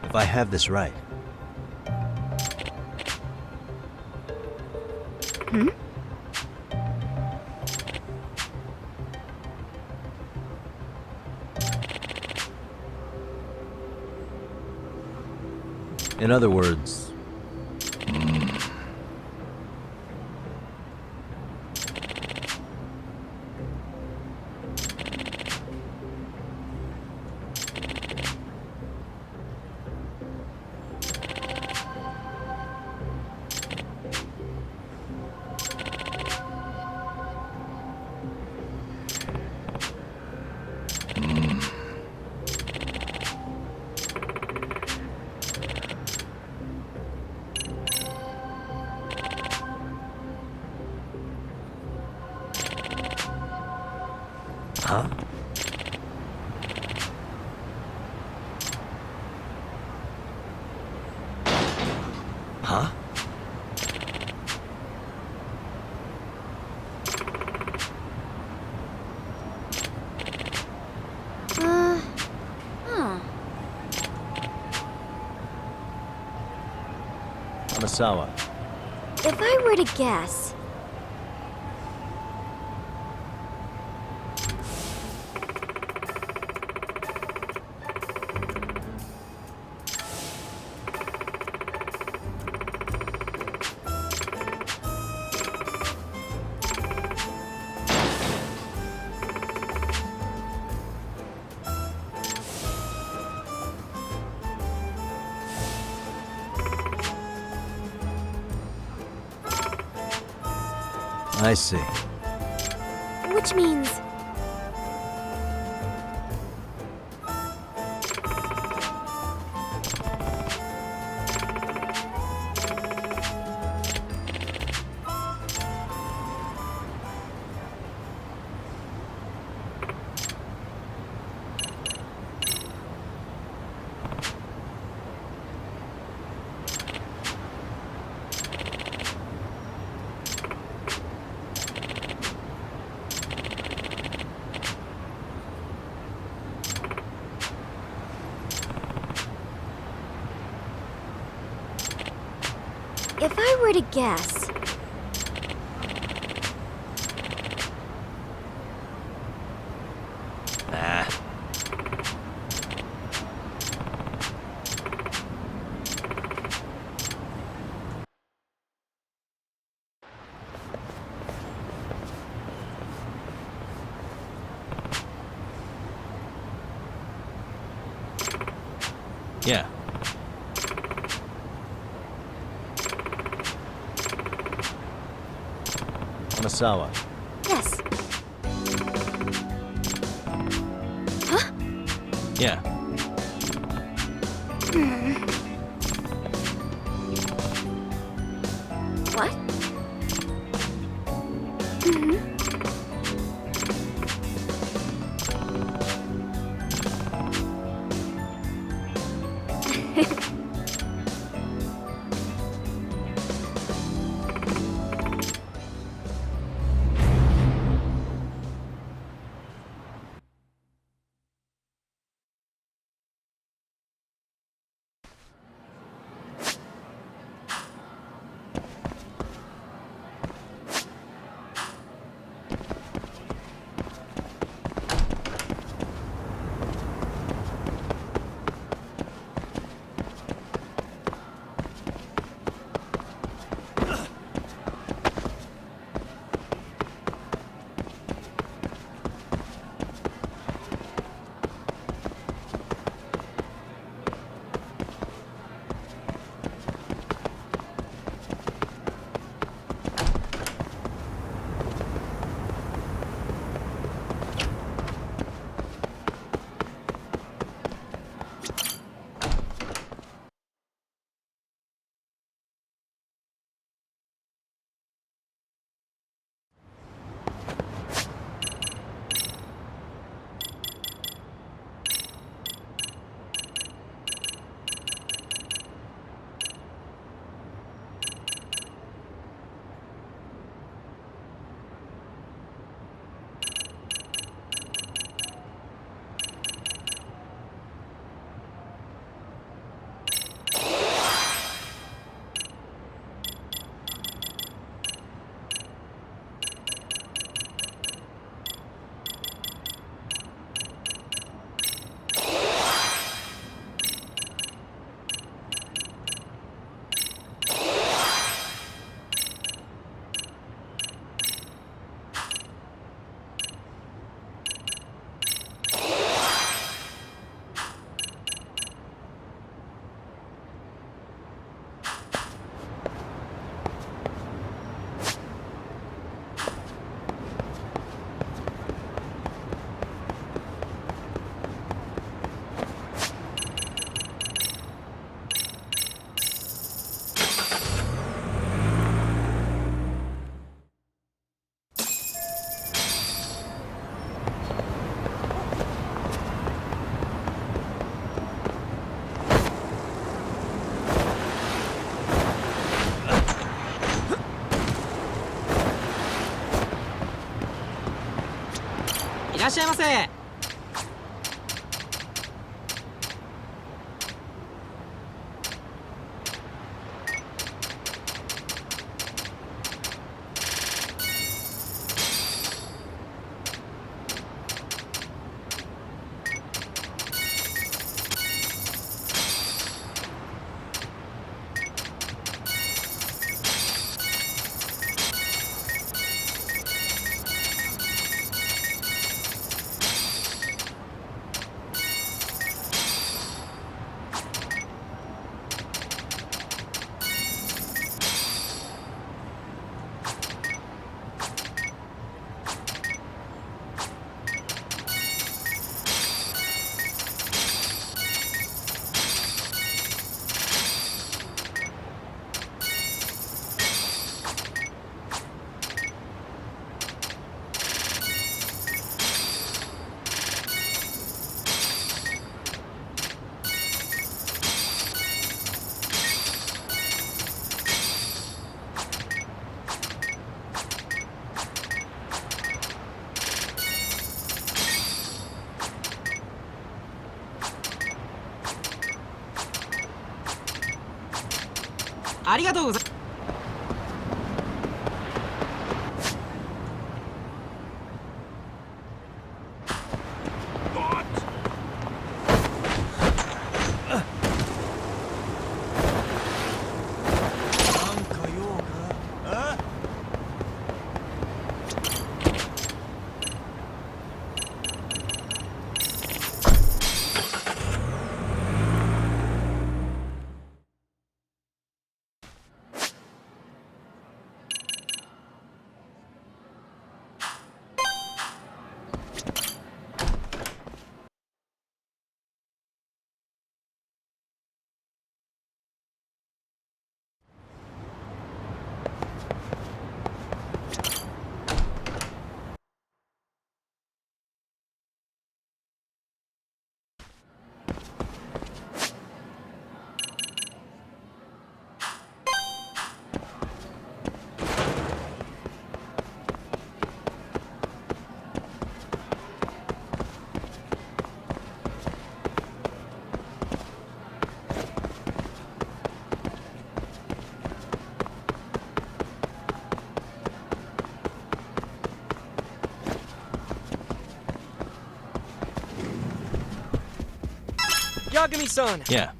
If I have this right. Hmm? In other words, huh? Huh? Huh. Amasawa. If I were to guess... I see. Which means... If I were to guess... Ah. Yeah. Amasawa. Yes. Huh? Yeah. What? Mm-hmm. らっしゃいませ。ありがとうございます。Yagami-san! Yeah.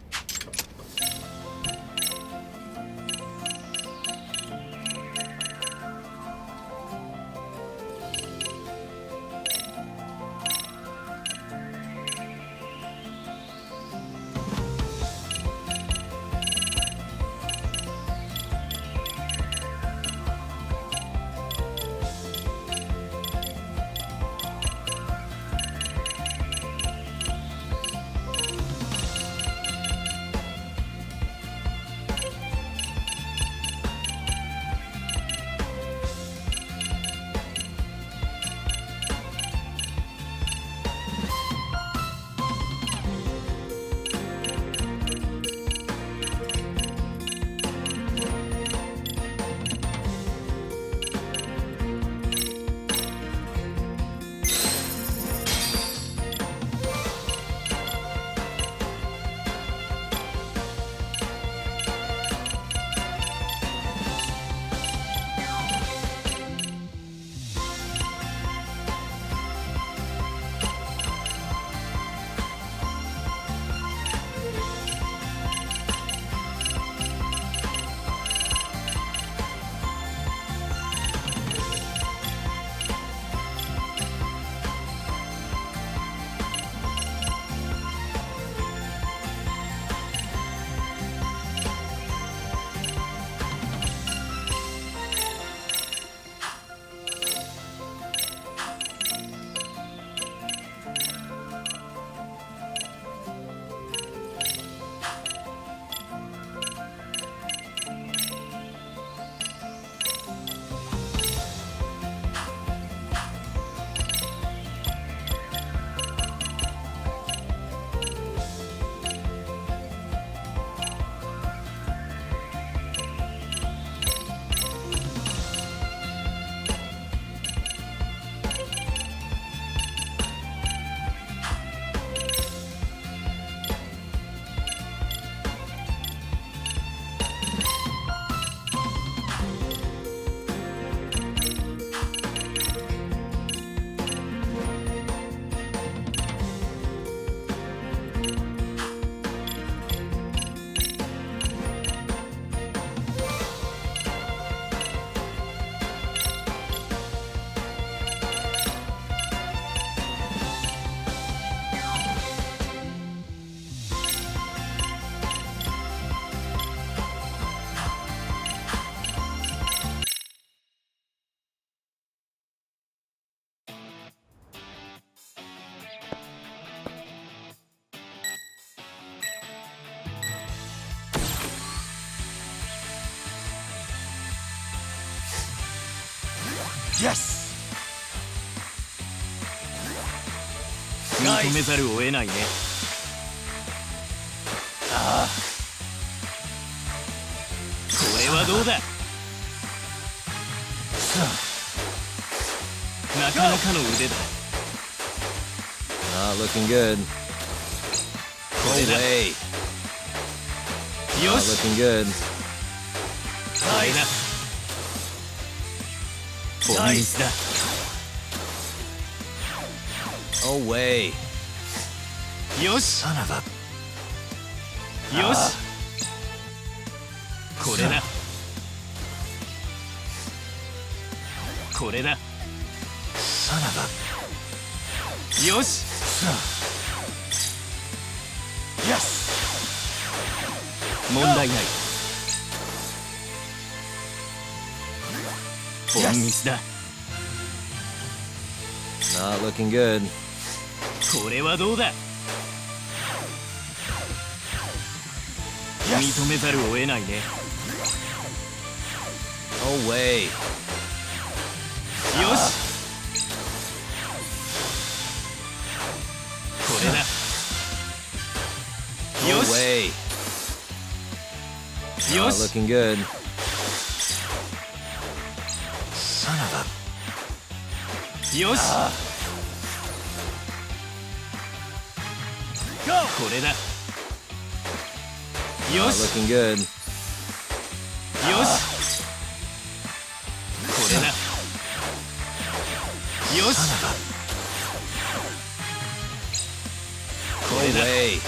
Yes! 認めざるを得ないね。これはどうだ。なかなかの腕だ。Not looking good. これ No だ。 way. よ Not し。 looking good. これだ。ボンミスだ。 No way. よし。 Son of a. よし。これだ。これだ。 Son of a. よし。 Yes! 問題ない。ボンミスだ。 Not looking good. これはどうだ。認めざるを得ないね。 No way. よし。これだ。 No よし。 way. よ Not し。 looking good. Son of a. よし。 Go! これだ。 よ Not し。 looking good. よし。これだ。よし。こ No れだ。 way.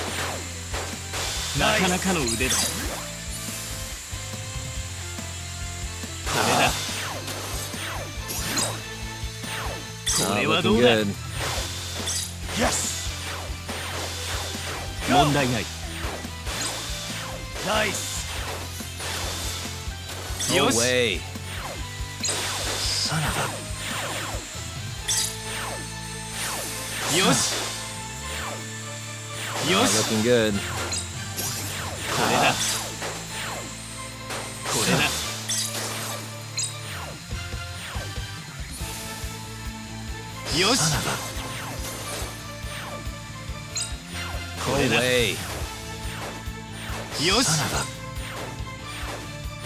なかなかの腕だ。これだ。こ Not れはど looking うだ。 good. Yes! 問題ない。 Nice! よ No し。 way. Son of a. よし。よ Not し。 looking good. これだ。これだ。よし。 Son of a. これ No だ。 way. よし。 Son of a.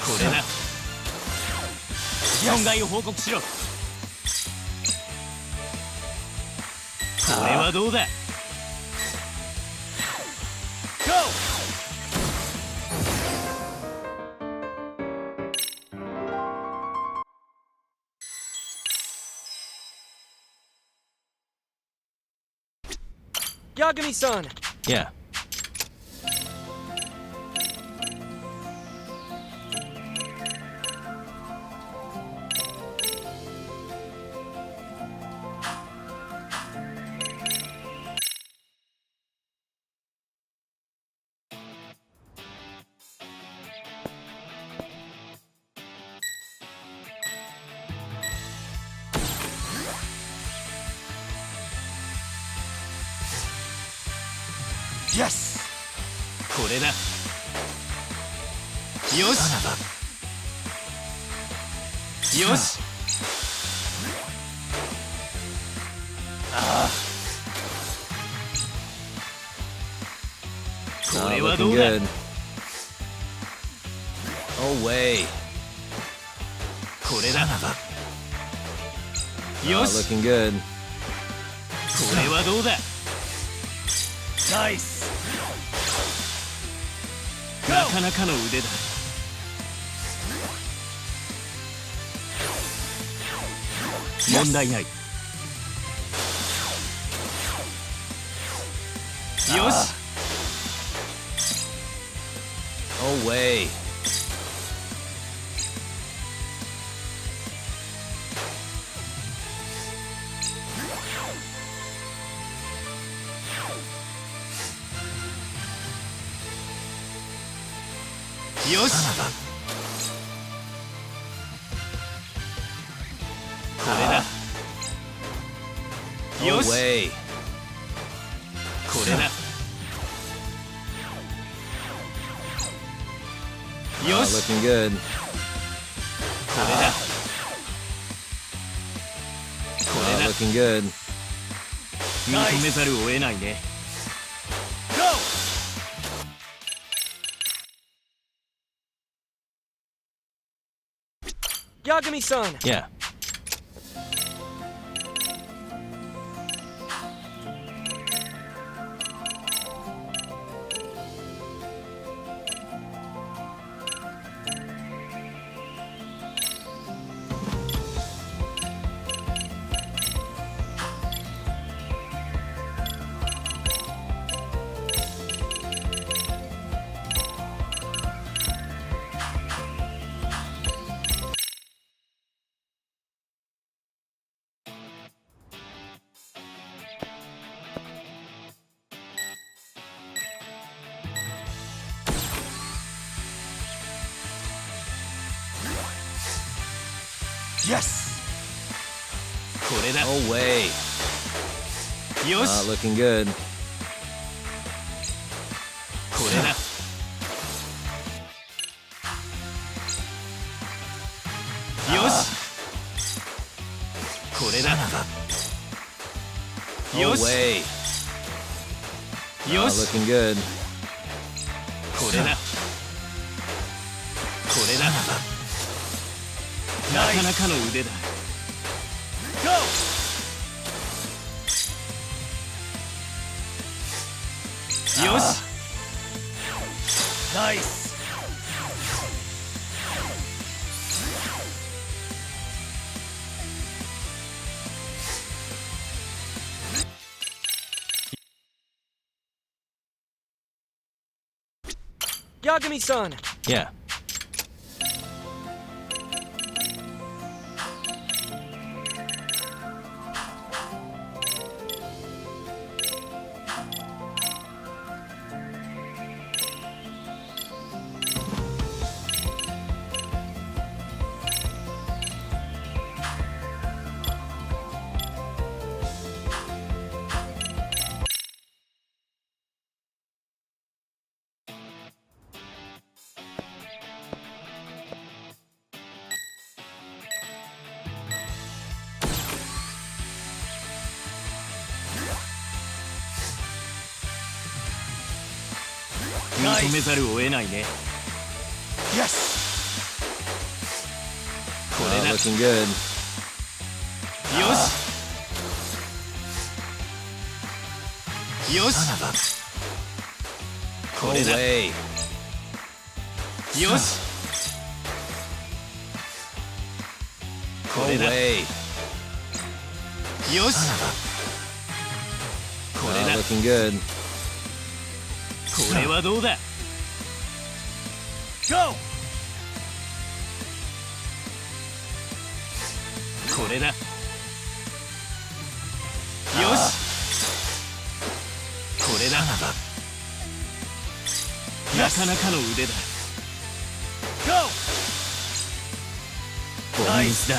これだ。損害を報告しろ。これはどうだ。 Go! Yagami-san! Yeah. Yes! これだ。よ Son し。 of a. よし。こ Not れは looking どうだ。 good. No way. これだ。 Son of a. よ Not し。 looking good. これはどうだ。 Nice! なかなかの腕だ。問題ない。よし。 No way. よし。 Son of a. これだ。 No よし。 way. これだ。 よ Not し。 looking good. これだ。looking good. 認めざるを得ないね。Yagami-san! Yeah. Yes! これだ。 Oh, way. よし。 Looking good. これだ。よし。これだ。よ Oh, し。 way. よし。 Looking good. これだ。これだ。なかなかの腕だ。よし。ナイス。Yagami-san! Yeah.認めざるを得ないね。 Yes! これだ。 Looking good. よし。よし。こ Oh, れだ。 way. よし。こ Oh, れだ。 way. よし。これだ。 Looking good. これはどうだ。 Go! これだ。よし。これだ。なかなかの腕だ。 Go! ボンミスだ。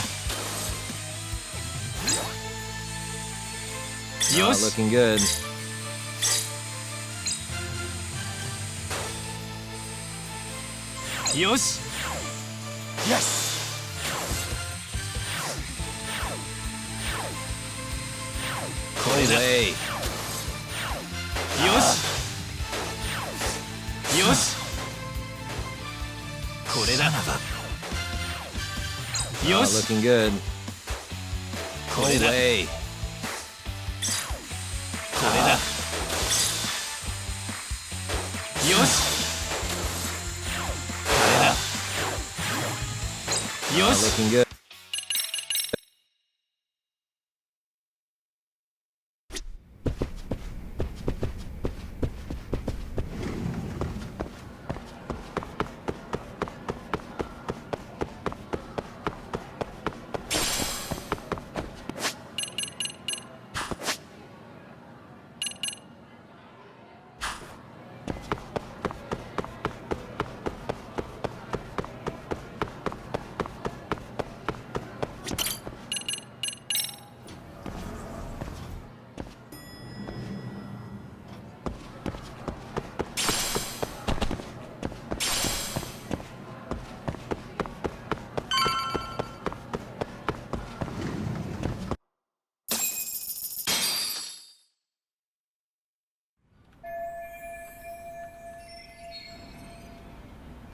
よし。 Looking good. よし。 Yes! これだ。 Way. よし。よし。これだ。よし。 Looking good. これだ。 Way. これだ。よし。これだ。よし。 Looking good.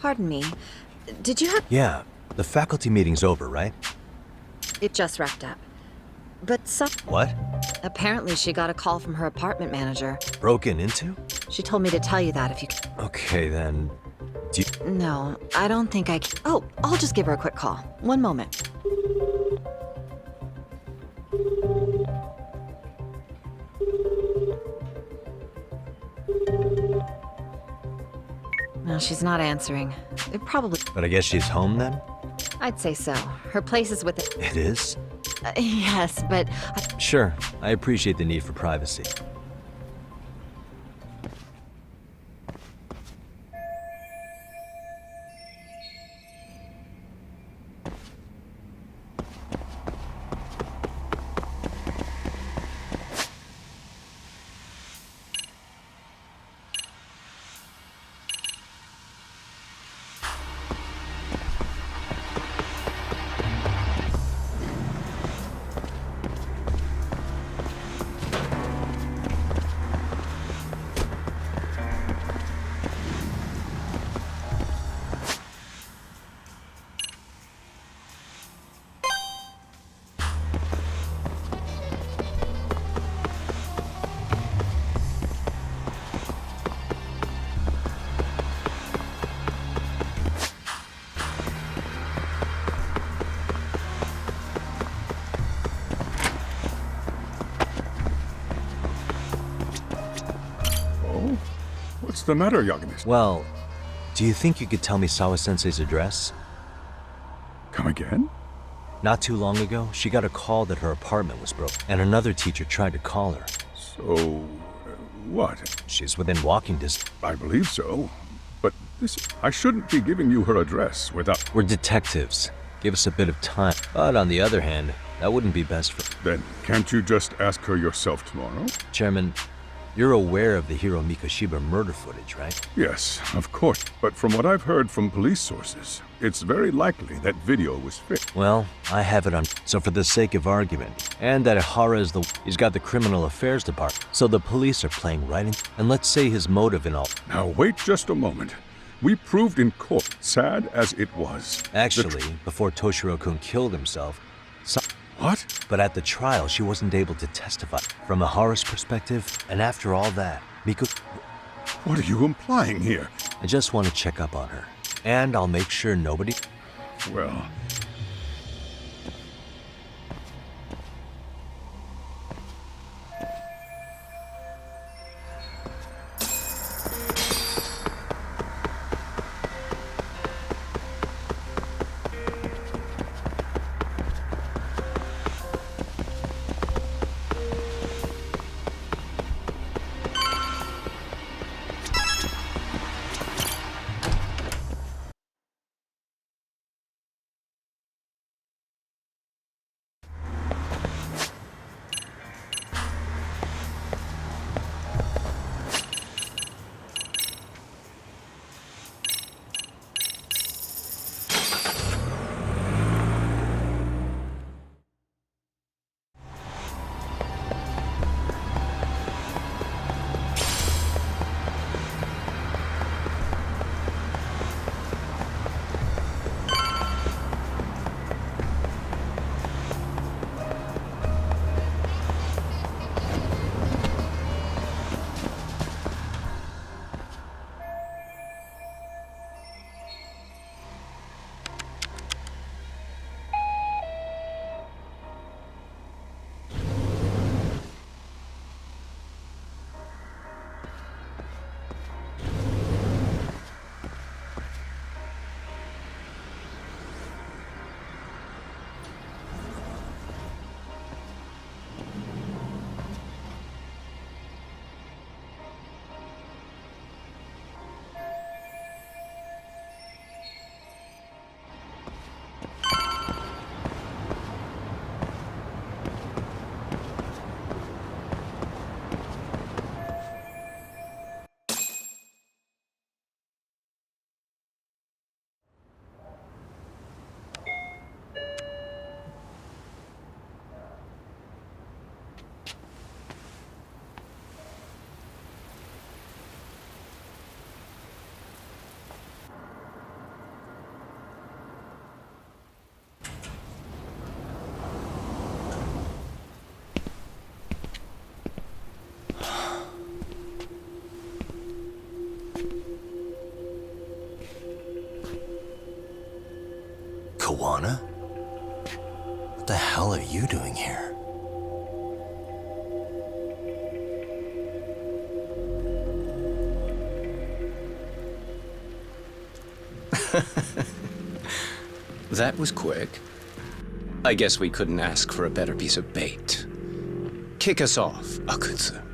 Pardon me. Did you have... Yeah, the faculty meeting's over, right? It just wrapped up. But some... What? Apparently she got a call from her apartment manager. Broken into? She told me to tell you that if you... Okay, then... Do you... No, I don't think I can... Oh, I'll just give her a quick call. One moment. No, she's not answering. It probably... But I guess she's home then? I'd say so. Her place is with it. It is? Yes, but... Sure, I appreciate the need for privacy. What's the matter, Yagami? Well, do you think you could tell me Sawa-sensei's address? Come again? Not too long ago, she got a call that her apartment was broken, and another teacher tried to call her. So, what? She's within walking distance. I believe so. But this... I shouldn't be giving you her address without... We're detectives. Give us a bit of time. But on the other hand, that wouldn't be best for... Then can't you just ask her yourself tomorrow? Chairman, you're aware of the Hiro Mikoshiba murder footage, right? Yes, of course. But from what I've heard from police sources, it's very likely that video was fake. Well, I have it on... So for the sake of argument, and that Ihara is the... He's got the criminal affairs department, so the police are playing right in... And let's say his motive and all... Now wait just a moment. We proved in court, sad as it was. Actually, before Toshiro-kun killed himself... What? But at the trial, she wasn't able to testify. From Ihara's perspective, and after all that, Miko... What are you implying here? I just want to check up on her. And I'll make sure nobody... Well... Kawana? What the hell are you doing here? That was quick. I guess we couldn't ask for a better piece of bait. Kick us off, Akutsu.